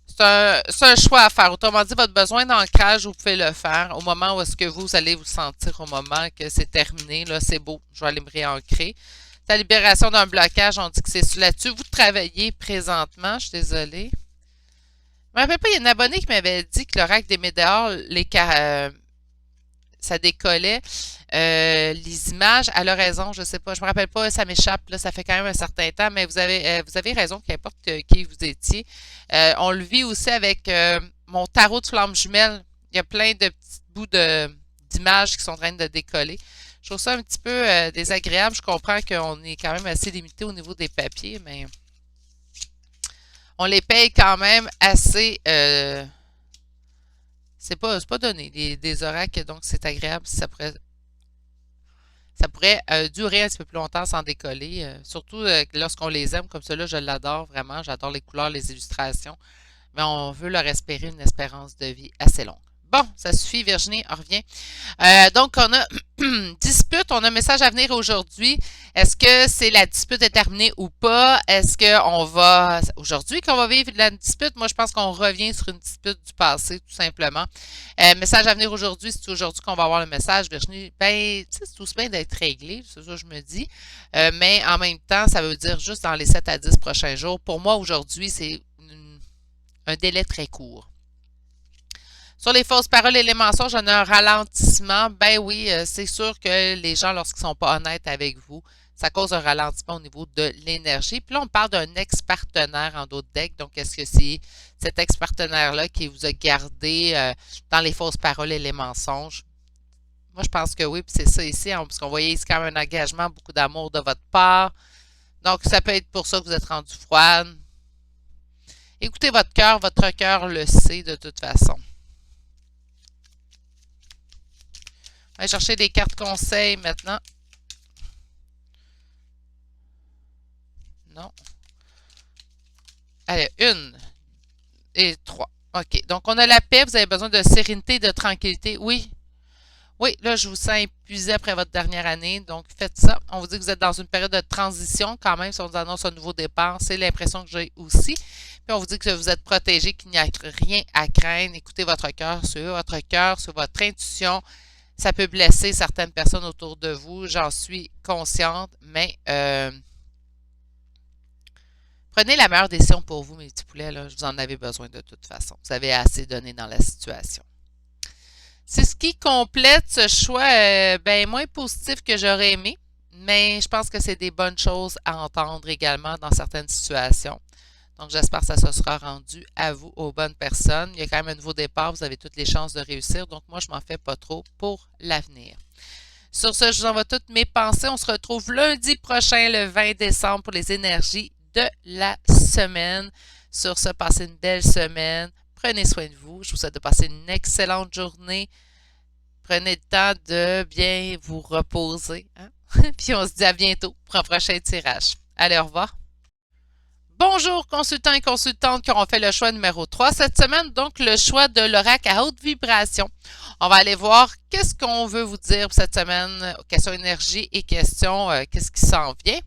C'est un choix à faire. Autrement dit, votre besoin d'ancrage, vous pouvez le faire au moment où est-ce que vous allez vous sentir au moment que c'est terminé. Là, c'est beau. Je vais aller me réancrer. La libération d'un blocage, on dit que c'est là-dessus. Vous travaillez présentement. Je suis désolée. Je me rappelle pas, il y a une abonnée qui m'avait dit que l'oracle des météores, ça décollait. Les images, elle a raison, je sais pas, je me rappelle pas, ça m'échappe, là, ça fait quand même un certain temps, mais vous avez raison, qu'importe qui vous étiez. On le vit aussi avec mon tarot de flamme jumelle. Il y a plein de petits bouts d'images qui sont en train de décoller. Je trouve ça un petit peu désagréable. Je comprends qu'on est quand même assez limité au niveau des papiers, mais on les paye quand même assez. C'est pas donné, des oracles, donc c'est agréable si ça pourrait durer un petit peu plus longtemps sans décoller. Surtout lorsqu'on les aime comme cela, je l'adore vraiment. J'adore les couleurs, les illustrations. Mais on veut leur espérer une espérance de vie assez longue. Bon, ça suffit, Virginie, on revient. Donc, on a dispute, on a un message à venir aujourd'hui. Est-ce que c'est la dispute est terminée ou pas? Est-ce qu'on va, aujourd'hui qu'on va vivre la dispute? Moi, je pense qu'on revient sur une dispute du passé, tout simplement. Message à venir aujourd'hui, c'est aujourd'hui qu'on va avoir le message, Virginie. Ben, c'est tout bien d'être réglé, c'est ça que je me dis. Mais en même temps, ça veut dire juste dans les 7 à 10 prochains jours. Pour moi, aujourd'hui, c'est un délai très court. Sur les fausses paroles et les mensonges, on a un ralentissement. Ben oui, c'est sûr que les gens, lorsqu'ils ne sont pas honnêtes avec vous, ça cause un ralentissement au niveau de l'énergie. Puis là, on parle d'un ex-partenaire en d'autres decks. Donc, est-ce que c'est cet ex-partenaire-là qui vous a gardé dans les fausses paroles et les mensonges? Moi, je pense que oui, puis c'est ça ici, hein, parce qu'on voyait ici quand même un engagement, beaucoup d'amour de votre part. Donc, ça peut être pour ça que vous êtes rendu froide. Écoutez votre cœur le sait de toute façon. On va chercher des cartes conseils maintenant. Non. Allez, 1 et 3. OK. Donc, on a la paix. Vous avez besoin de sérénité, de tranquillité. Oui. Oui, là, je vous sens épuisé après votre dernière année. Donc, faites ça. On vous dit que vous êtes dans une période de transition quand même. Si on vous annonce un nouveau départ, c'est l'impression que j'ai aussi. Puis, on vous dit que vous êtes protégé, qu'il n'y a rien à craindre. Écoutez votre cœur, suivez votre cœur, sur votre intuition. Ça peut blesser certaines personnes autour de vous, j'en suis consciente, mais prenez la meilleure décision pour vous, mes petits poulets. Là. Vous en avez besoin de toute façon. Vous avez assez donné dans la situation. C'est ce qui complète ce choix ben, moins positif que j'aurais aimé, mais je pense que c'est des bonnes choses à entendre également dans certaines situations. Donc, j'espère que ça se sera rendu à vous, aux bonnes personnes. Il y a quand même un nouveau départ. Vous avez toutes les chances de réussir. Donc, moi, je m'en fais pas trop pour l'avenir. Sur ce, je vous envoie toutes mes pensées. On se retrouve lundi prochain, le 20 décembre, pour les énergies de la semaine. Sur ce, passez une belle semaine. Prenez soin de vous. Je vous souhaite de passer une excellente journée. Prenez le temps de bien vous reposer. Hein? Puis, on se dit à bientôt pour un prochain tirage. Allez, au revoir. Bonjour consultants et consultantes qui auront fait le choix numéro 3 cette semaine, donc le choix de l'oracle à haute vibration. On va aller voir qu'est-ce qu'on veut vous dire cette semaine, question énergie et question qu'est-ce qui s'en vient.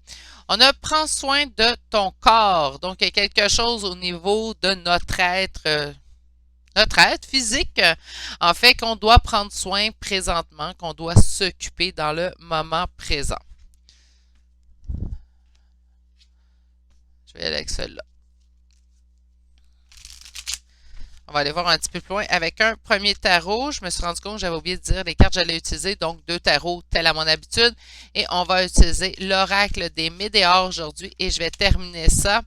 On a prends soin de ton corps, donc il y a quelque chose au niveau de notre être physique, en fait qu'on doit prendre soin présentement, qu'on doit s'occuper dans le moment présent. Je vais aller avec celui-là. On va aller voir un petit peu plus loin avec un premier tarot. Je me suis rendu compte que j'avais oublié de dire les cartes que j'allais utiliser. Donc, 2 tarots, tel à mon habitude. Et on va utiliser l'oracle des météores aujourd'hui. Et je vais terminer ça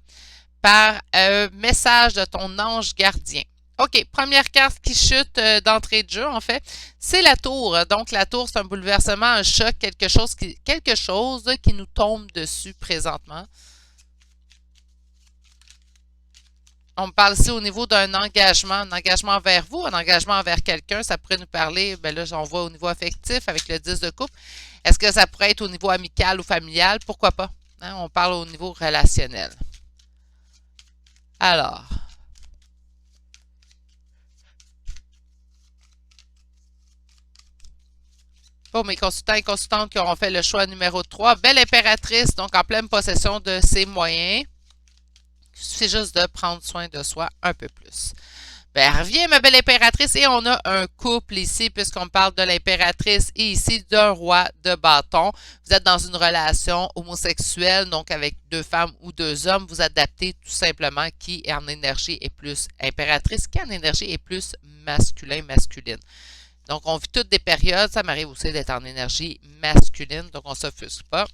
par un message de ton ange gardien. OK, première carte qui chute d'entrée de jeu, en fait, c'est la tour. Donc, la tour, c'est un bouleversement, un choc, quelque chose qui nous tombe dessus présentement. On me parle ici au niveau d'un engagement, un engagement envers vous, un engagement envers quelqu'un. Ça pourrait nous parler, ben là, j'en vois au niveau affectif avec le 10 de coupe. Est-ce que ça pourrait être au niveau amical ou familial? Pourquoi pas? Hein, on parle au niveau relationnel. Alors, pour mes consultants et consultantes qui auront fait le choix numéro 3, belle impératrice, donc en pleine possession de ses moyens. Il suffit juste de prendre soin de soi un peu plus. Ben, reviens, ma belle impératrice, et on a un couple ici, puisqu'on parle de l'impératrice et ici d'un roi de bâton. Vous êtes dans une relation homosexuelle, donc avec deux femmes ou deux hommes. Vous adaptez tout simplement qui en énergie est plus impératrice, qui en énergie est plus masculine. Donc, on vit toutes des périodes. Ça m'arrive aussi d'être en énergie masculine, donc on ne s'offusque pas.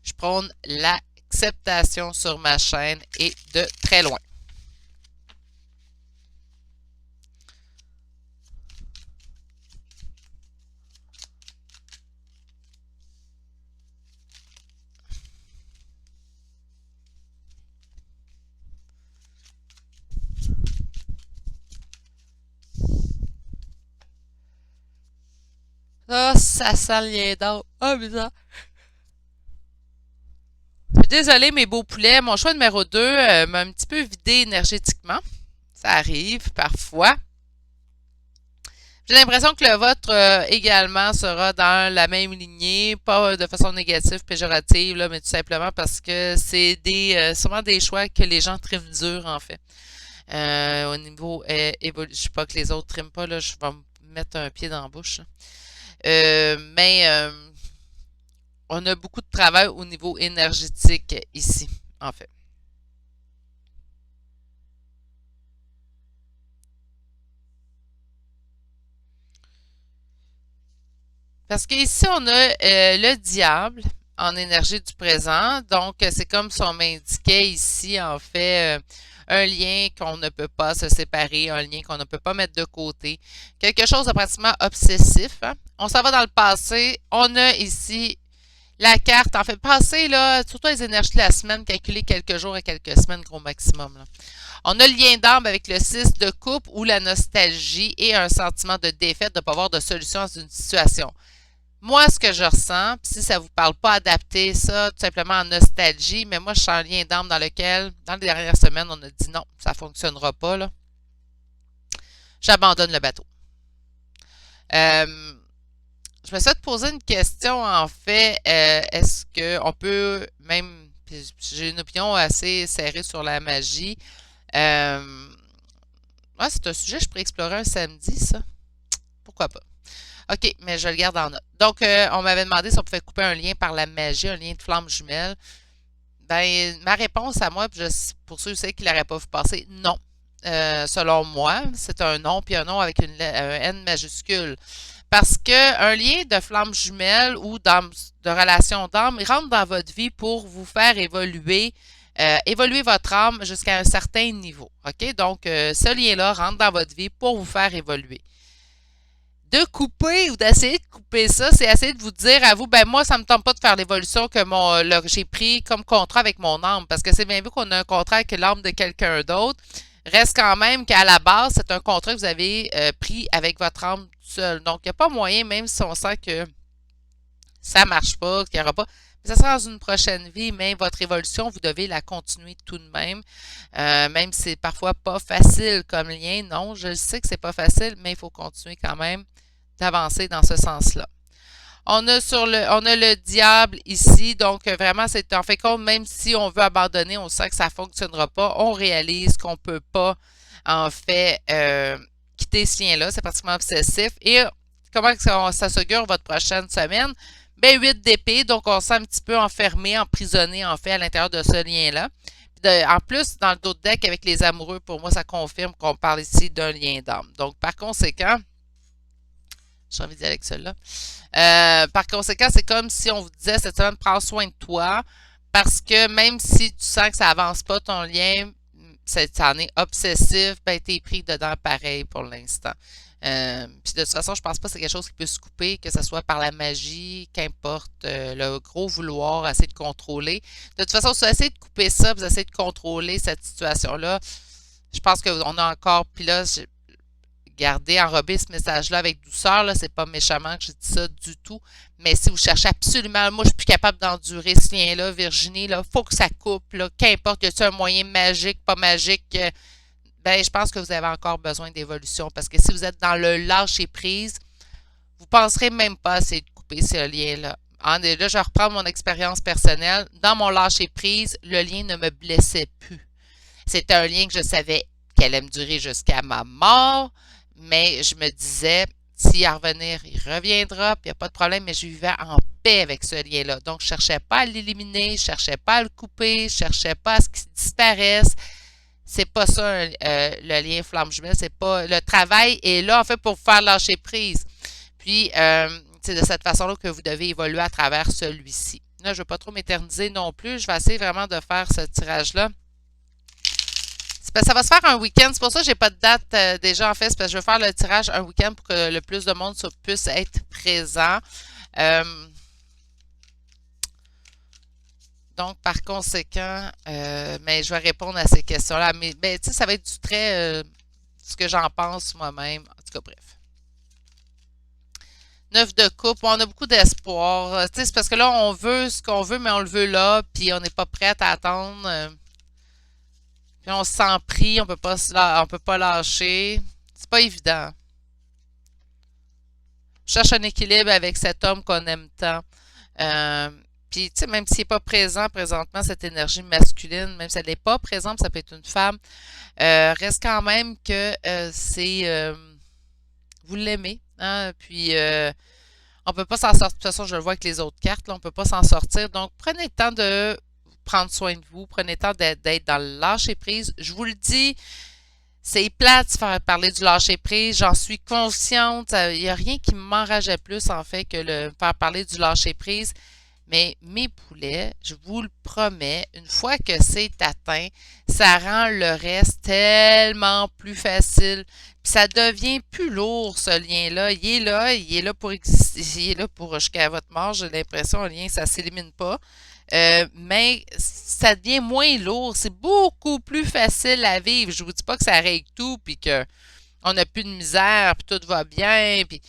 Je prône l'acceptation sur ma chaîne et de très loin. Ah, ça sent le lien d'or. Ah, bizarre. Désolée, mes beaux poulets. Mon choix numéro 2 m'a un petit peu vidé énergétiquement. Ça arrive parfois. J'ai l'impression que le vôtre également sera dans la même lignée, pas de façon négative, péjorative, là, mais tout simplement parce que c'est sûrement des choix que les gens triment dur, en fait. Au niveau je sais pas que les autres triment pas, là, je vais me mettre un pied dans la bouche. Mais on a beaucoup de travail au niveau énergétique ici, en fait. Parce qu'ici, on a le diable en énergie du présent. Donc, c'est comme si on m'indiquait ici, en fait, un lien qu'on ne peut pas se séparer, un lien qu'on ne peut pas mettre de côté. Quelque chose de pratiquement obsessif. Hein? On s'en va dans le passé. On a ici la carte, en fait, passé, là, surtout les énergies de la semaine, calculer quelques jours et quelques semaines, gros maximum. Là. On a le lien d'âme avec le 6 de coupe ou la nostalgie et un sentiment de défaite de ne pas avoir de solution à une situation. Moi, ce que je ressens, puis si ça ne vous parle pas, adapter ça tout simplement en nostalgie, mais moi, je suis en lien d'âme dans lequel, dans les dernières semaines, on a dit non, ça ne fonctionnera pas, là. J'abandonne le bateau. Je me suis posé une question, en fait, est-ce qu'on peut même, j'ai une opinion assez serrée sur la magie. Ouais, c'est un sujet que je pourrais explorer un samedi, ça. Pourquoi pas? OK, mais je le garde en note. Donc, on m'avait demandé si on pouvait couper un lien par la magie, un lien de flamme jumelle. Ben, ma réponse à moi, puis pour ceux qui n'auraient pas vu passer, non. Selon moi, c'est un non, puis un non avec un N majuscule. Parce qu'un lien de flamme jumelle ou de relation d'âme, il rentre dans votre vie pour vous faire évoluer votre âme jusqu'à un certain niveau. OK? Donc, ce lien-là rentre dans votre vie pour vous faire évoluer. De couper ou d'essayer de couper ça, c'est essayer de vous dire à vous, ben moi, ça ne me tente pas de faire l'évolution que j'ai pris comme contrat avec mon âme. Parce que c'est bien vu qu'on a un contrat avec l'âme de quelqu'un d'autre. Reste quand même qu'à la base, c'est un contrat que vous avez pris avec votre âme seule. Donc, il n'y a pas moyen, même si on sent que ça ne marche pas, qu'il n'y aura pas. Mais ça sera dans une prochaine vie, mais votre évolution, vous devez la continuer tout de même. Même si c'est parfois pas facile comme lien. Non, je sais que c'est pas facile, mais il faut continuer quand même d'avancer dans ce sens-là. On a le diable ici, donc vraiment, c'est en fait compte, même si on veut abandonner, on sait que ça ne fonctionnera pas, on réalise qu'on ne peut pas, en fait, quitter ce lien-là, c'est pratiquement obsessif. Et comment ça s'augure votre prochaine semaine? Ben, 8 d'épée, donc on se sent un petit peu enfermé, emprisonné, en fait, à l'intérieur de ce lien-là. En plus, dans le dos de deck avec les amoureux, pour moi, ça confirme qu'on parle ici d'un lien d'âme. Donc, par conséquent, j'ai envie d'y aller avec celle-là. Par conséquent, c'est comme si on vous disait cette semaine, prends soin de toi, parce que même si tu sens que ça avance pas ton lien, ça en est obsessif, ben t'es pris dedans pareil pour l'instant. Puis de toute façon, je pense pas que c'est quelque chose qui peut se couper, que ce soit par la magie, qu'importe, le gros vouloir, essayer de contrôler. De toute façon, si vous essayez de couper ça, vous essayez de contrôler cette situation-là, je pense qu'on a encore, puis là, gardez, enrobez ce message-là avec douceur. Là, c'est pas méchamment que je dis ça du tout. Mais si vous cherchez absolument, moi, je suis plus capable d'endurer ce lien-là, Virginie, là, faut que ça coupe, là, qu'importe, y a-t-il un moyen magique, pas magique, ben, je pense que vous avez encore besoin d'évolution. Parce que si vous êtes dans le lâcher-prise, vous ne penserez même pas à essayer de couper ce lien-là. Et là, je vais reprendre mon expérience personnelle. Dans mon lâcher-prise, le lien ne me blessait plus. C'était un lien que je savais qu'elle allait me durer jusqu'à ma mort, mais je me disais, s'il à revenir, il reviendra, puis il n'y a pas de problème, mais je vivais en paix avec ce lien-là. Donc, je ne cherchais pas à l'éliminer, je ne cherchais pas à le couper, je ne cherchais pas à ce qu'il disparaisse. C'est pas ça le lien flamme jumelle, c'est pas. Le travail est là, en fait, pour vous faire lâcher prise. Puis, c'est de cette façon-là que vous devez évoluer à travers celui-ci. Là, je ne veux pas trop m'éterniser non plus. Je vais essayer vraiment de faire ce tirage-là. Ça va se faire un week-end. C'est pour ça que je n'ai pas de date déjà en fait. C'est parce que je veux faire le tirage un week-end pour que le plus de monde puisse être présent. Donc, par conséquent, mais je vais répondre à ces questions-là. Mais tu sais, ça va être du très ce que j'en pense moi-même. En tout cas, bref. 9 de coupe, on a beaucoup d'espoir. Tu sais, c'est parce que là, on veut ce qu'on veut, mais on le veut là, puis on n'est pas prêt à attendre. Puis on se sent pris, on peut pas lâcher. C'est pas évident. Je cherche un équilibre avec cet homme qu'on aime tant. Puis, tu sais, même s'il n'est pas présent présentement, cette énergie masculine, même si elle n'est pas présente, ça peut être une femme, reste quand même que c'est... vous l'aimez, hein? Puis, on ne peut pas s'en sortir. De toute façon, je le vois avec les autres cartes, là, on ne peut pas s'en sortir. Donc, prenez le temps de prendre soin de vous, prenez le temps d'être dans le lâcher-prise. Je vous le dis, c'est plate de faire parler du lâcher-prise, j'en suis consciente. Il n'y a rien qui m'enrageait plus, en fait, que le faire parler du lâcher-prise. Mais mes poulets, je vous le promets, une fois que c'est atteint, ça rend le reste tellement plus facile. Puis ça devient plus lourd, ce lien-là. Il est là pour exister, il est là pour jusqu'à votre mort. J'ai l'impression, le lien, ça ne s'élimine pas. Mais ça devient moins lourd. C'est beaucoup plus facile à vivre. Je ne vous dis pas que ça règle tout, puis qu'on n'a plus de misère, puis tout va bien, puis...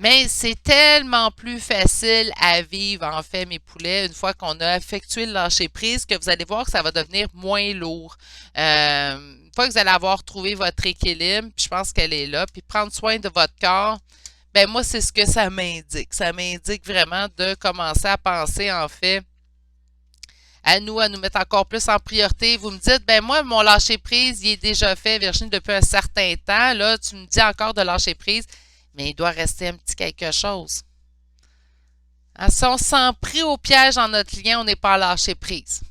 Mais c'est tellement plus facile à vivre, en fait, mes poulets, une fois qu'on a effectué le lâcher-prise, que vous allez voir que ça va devenir moins lourd. Une fois que vous allez avoir trouvé votre équilibre, puis je pense qu'elle est là, puis prendre soin de votre corps, ben moi, c'est ce que ça m'indique. Ça m'indique vraiment de commencer à penser, en fait, à nous mettre encore plus en priorité. Vous me dites, ben moi, mon lâcher-prise, il est déjà fait, Virginie, depuis un certain temps. Là, tu me dis encore de lâcher-prise. Mais il doit rester un petit quelque chose. Hein, si on se sent pris au piège dans notre lien, on n'est pas lâché prise.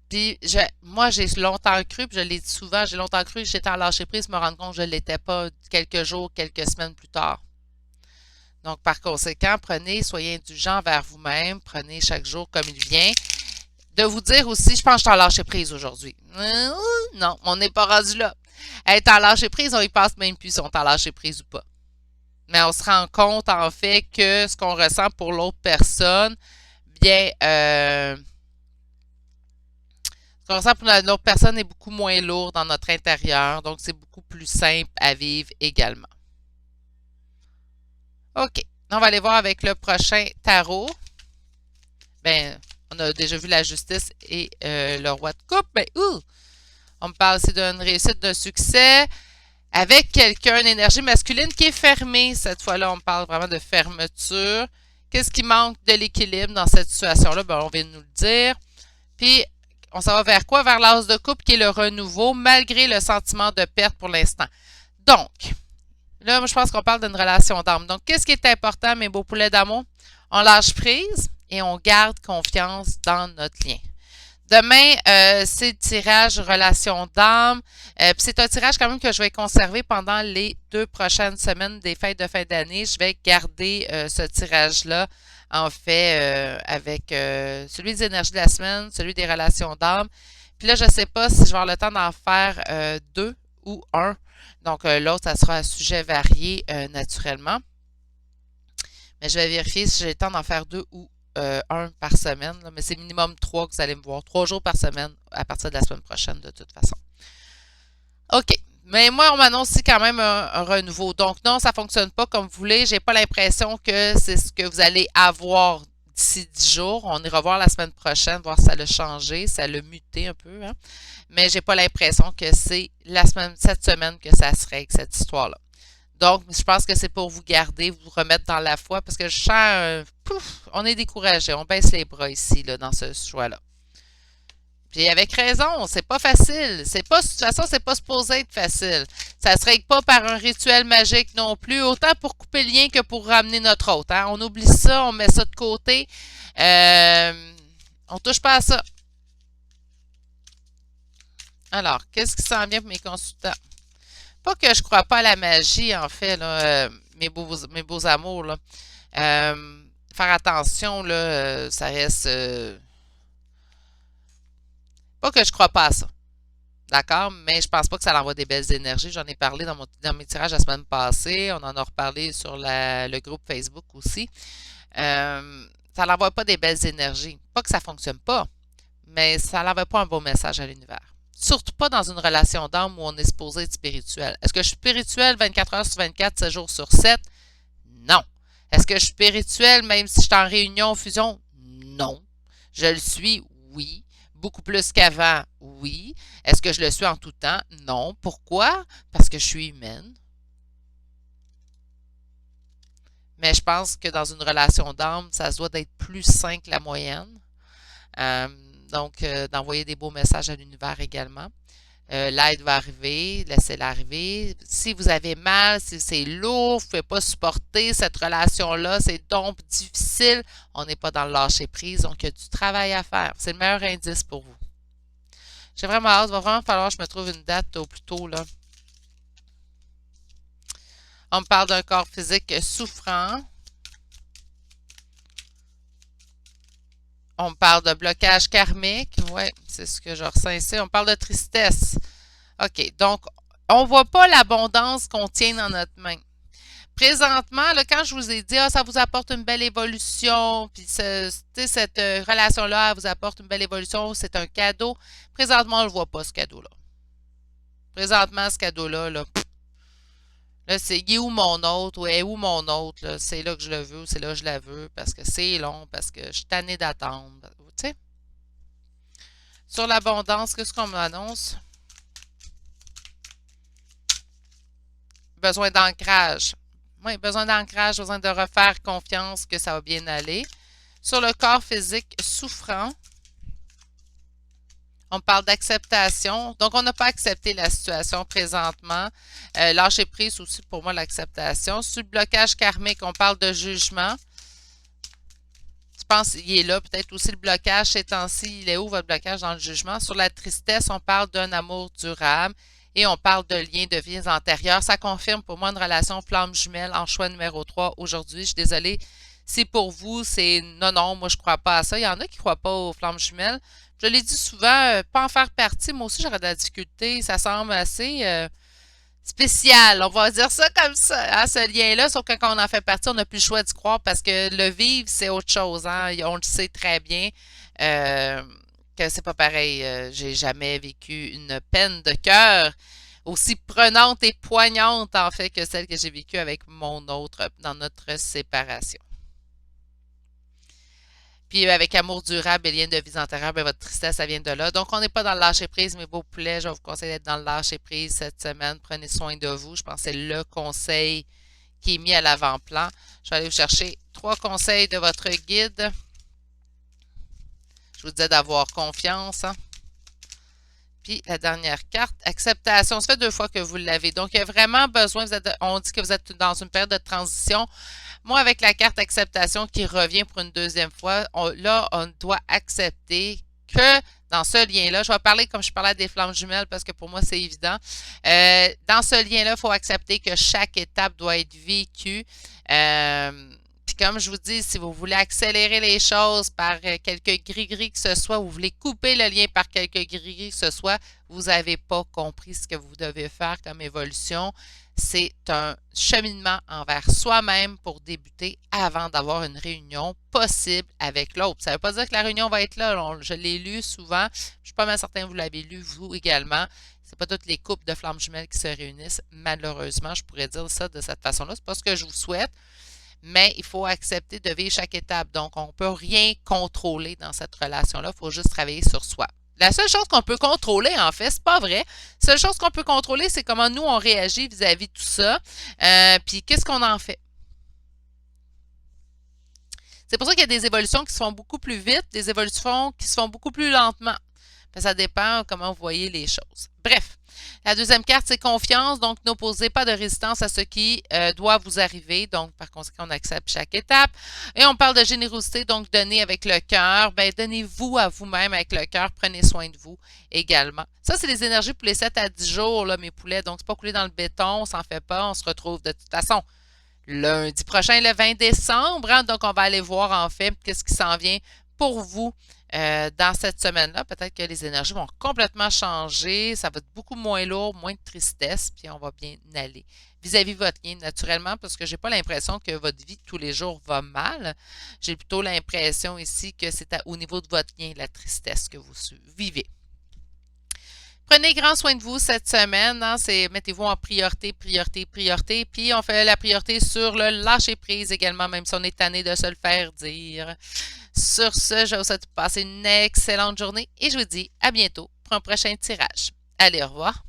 Puis, moi, j'ai longtemps cru, puis je l'ai dit souvent, j'ai longtemps cru que j'étais en lâcher prise, me rendre compte que je ne l'étais pas quelques jours, quelques semaines plus tard. Donc, par conséquent, soyez indulgents vers vous-même, prenez chaque jour comme il vient. De vous dire aussi, je pense que je suis en lâcher prise aujourd'hui. Non, on n'est pas rendu là. Être en lâcher prise, on y passe même plus si on est en lâcher prise ou pas. Mais on se rend compte, en fait, que ce qu'on ressent pour l'autre personne, bien, ce qu'on ressent pour l'autre personne est beaucoup moins lourd dans notre intérieur. Donc, c'est beaucoup plus simple à vivre également. OK. On va aller voir avec le prochain tarot. Ben, on a déjà vu la justice et le roi de coupe. Ben, on me parle aussi d'une réussite, d'un succès avec quelqu'un, une énergie masculine qui est fermée. Cette fois-là, on me parle vraiment de fermeture. Qu'est-ce qui manque de l'équilibre dans cette situation-là? Ben, on vient de nous le dire. Puis, on s'en va vers quoi? Vers l'as de coupe qui est le renouveau, malgré le sentiment de perte pour l'instant. Donc, là, moi, je pense qu'on parle d'une relation d'âme. Donc, qu'est-ce qui est important, mes beaux poulets d'amour? On lâche prise et on garde confiance dans notre lien. Demain, c'est le tirage relation d'âme. C'est un tirage quand même que je vais conserver pendant les 2 prochaines semaines des fêtes de fin d'année. Je vais garder ce tirage-là, en fait, avec celui des énergies de la semaine, celui des relations d'âme. Puis là, je ne sais pas si je vais avoir le temps d'en faire 2 ou 1. Donc, l'autre, ça sera à sujet varié naturellement. Mais je vais vérifier si j'ai le temps d'en faire 2 ou 1 par semaine, là, mais c'est minimum 3 que vous allez me voir. 3 jours par semaine à partir de la semaine prochaine, de toute façon. OK. Mais moi, on m'annonce aussi quand même un renouveau. Donc non, ça fonctionne pas comme vous voulez. J'ai pas l'impression que c'est ce que vous allez avoir d'ici 10 jours. On ira voir la semaine prochaine, voir si ça l'a changé, ça l'a muté un peu, hein. Mais j'ai pas l'impression que c'est cette semaine que ça se règle, cette histoire-là. Donc, je pense que c'est pour vous garder, vous remettre dans la foi, parce que je sens, pouf, on est découragé, on baisse les bras ici, là, dans ce choix-là. Puis avec raison, c'est pas facile. C'est pas, de toute façon, c'est pas supposé être facile. Ça se règle pas par un rituel magique non plus, autant pour couper le lien que pour ramener notre hôte, hein. On oublie ça, on met ça de côté. On touche pas à ça. Alors, qu'est-ce qui s'en vient pour mes consultants? Pas que je crois pas à la magie, en fait, là, mes beaux amours, là. Faire attention, là, ça reste. Pas que je crois pas à ça. D'accord? Mais je pense pas que ça envoie des belles énergies. J'en ai parlé dans mes tirages la semaine passée. On en a reparlé sur le groupe Facebook aussi. Ça n'envoie pas des belles énergies. Pas que ça fonctionne pas, mais ça n'envoie pas un beau message à l'univers. Surtout pas dans une relation d'âme où on est supposé être spirituel. Est-ce que je suis spirituel 24 heures sur 24, 7 jours sur 7? Non. Est-ce que je suis spirituel même si je suis en réunion, fusion? Non. Je le suis, oui. Beaucoup plus qu'avant, oui. Est-ce que je le suis en tout temps? Non. Pourquoi? Parce que je suis humaine. Mais je pense que dans une relation d'âme, ça se doit d'être plus sain que la moyenne. Euh, donc, d'envoyer des beaux messages à l'univers également. L'aide va arriver, laissez-la arriver. Si vous avez mal, si c'est lourd, vous ne pouvez pas supporter cette relation-là, c'est donc difficile, on n'est pas dans le lâcher-prise, donc il y a du travail à faire. C'est le meilleur indice pour vous. J'ai vraiment hâte, il va vraiment falloir que je me trouve une date au plus tôt, là. On me parle d'un corps physique souffrant. On me parle de blocage karmique. Oui, c'est ce que je ressens ici. On parle de tristesse. OK, donc, on ne voit pas l'abondance qu'on tient dans notre main. Présentement, là, quand je vous ai dit, ah, ça vous apporte une belle évolution, puis cette relation-là vous apporte une belle évolution, c'est un cadeau. Présentement, on ne le voit pas, ce cadeau-là. Présentement, ce cadeau-là, là, c'est il est où mon autre, ou est où mon autre, là, c'est là que je le veux, c'est là que je la veux, parce que c'est long, parce que je suis tannée d'attendre. Tu sais? Sur l'abondance, qu'est-ce qu'on m'annonce? Besoin d'ancrage. Oui, besoin d'ancrage, besoin de refaire confiance que ça va bien aller. Sur le corps physique souffrant, on parle d'acceptation. Donc, on n'a pas accepté la situation présentement. Lâcher prise aussi, pour moi, l'acceptation. Sur le blocage karmique, on parle de jugement. Je pense qu'il est là. Peut-être aussi le blocage ces temps-ci. Il est où votre blocage dans le jugement? Sur la tristesse, on parle d'un amour durable. Et on parle de liens de vies antérieures. Ça confirme pour moi une relation flamme jumelle en choix numéro 3 aujourd'hui. Je suis désolée. Si pour vous, c'est non, non, moi je ne crois pas à ça. Il y en a qui ne croient pas aux flammes jumelles. Je l'ai dit souvent, pas en faire partie. Moi aussi, j'aurais de la difficulté. Ça semble assez spécial. On va dire ça comme ça, hein, ce lien-là. Sauf que quand on en fait partie, on n'a plus le choix d'y croire parce que le vivre, c'est autre chose. Hein. On le sait très bien. Que c'est pas pareil. J'ai jamais vécu une peine de cœur aussi prenante et poignante, en fait, que celle que j'ai vécue avec mon autre dans notre séparation. Puis avec amour durable et lien de vie antérieure, ben, votre tristesse, ça vient de là. Donc, on n'est pas dans le lâcher-prise, mes beaux poulets. Je vous conseille d'être dans le lâcher-prise cette semaine. Prenez soin de vous. Je pense que c'est le conseil qui est mis à l'avant-plan. Je vais aller vous chercher 3 conseils de votre guide. Je vous disais d'avoir confiance. Hein. Puis la dernière carte, acceptation. Ça fait 2 fois que vous l'avez. Donc, il y a vraiment besoin, on dit que vous êtes dans une période de transition. Moi, avec la carte acceptation qui revient pour une deuxième fois, là, on doit accepter que dans ce lien-là, je vais parler comme je parlais des flammes jumelles parce que pour moi, c'est évident. Dans ce lien-là, il faut accepter que chaque étape doit être vécue. Puis comme je vous dis, si vous voulez accélérer les choses par quelques gris-gris que ce soit, ou vous voulez couper le lien par quelques gris-gris que ce soit, vous n'avez pas compris ce que vous devez faire comme évolution. c'est un cheminement envers soi-même pour débuter avant d'avoir une réunion possible avec l'autre. Ça ne veut pas dire que la réunion va être là. Je l'ai lu souvent. Je suis pas mal certain que vous l'avez lu, vous également. C'est pas toutes les couples de flammes jumelles qui se réunissent. Malheureusement, je pourrais dire ça de cette façon-là. C'est pas ce que je vous souhaite, mais il faut accepter de vivre chaque étape. Donc, on ne peut rien contrôler dans cette relation-là. Il faut juste travailler sur soi. La seule chose qu'on peut contrôler, en fait, c'est pas vrai. La seule chose qu'on peut contrôler, c'est comment nous, on réagit vis-à-vis de tout ça. Puis, qu'est-ce qu'on en fait? C'est pour ça qu'il y a des évolutions qui se font beaucoup plus vite, des évolutions qui se font beaucoup plus lentement. Ça dépend comment vous voyez les choses. Bref, la deuxième carte, c'est confiance. Donc, n'opposez pas de résistance à ce qui doit vous arriver. Donc, par conséquent, on accepte chaque étape. Et on parle de générosité, donc donner avec le cœur. Ben, donnez-vous à vous-même avec le cœur. Prenez soin de vous également. Ça, c'est les énergies pour les 7 à 10 jours, là, mes poulets. Donc, c'est pas coulé dans le béton, on s'en fait pas. On se retrouve de toute façon lundi prochain, le 20 décembre. Hein. Donc, on va aller voir en fait qu'est-ce qui s'en vient pour vous dans cette semaine-là. Peut-être que les énergies vont complètement changer. Ça va être beaucoup moins lourd, moins de tristesse, puis on va bien aller vis-à-vis de votre lien, naturellement, parce que j'ai pas l'impression que votre vie de tous les jours va mal. J'ai plutôt l'impression ici que c'est au niveau de votre lien, la tristesse que vous vivez. Prenez grand soin de vous cette semaine. Hein, mettez-vous en priorité, priorité, priorité. Puis on fait la priorité sur le lâcher prise également, même si on est tanné de se le faire dire. Sur ce, je vous souhaite de passer une excellente journée et je vous dis à bientôt pour un prochain tirage. Allez, au revoir.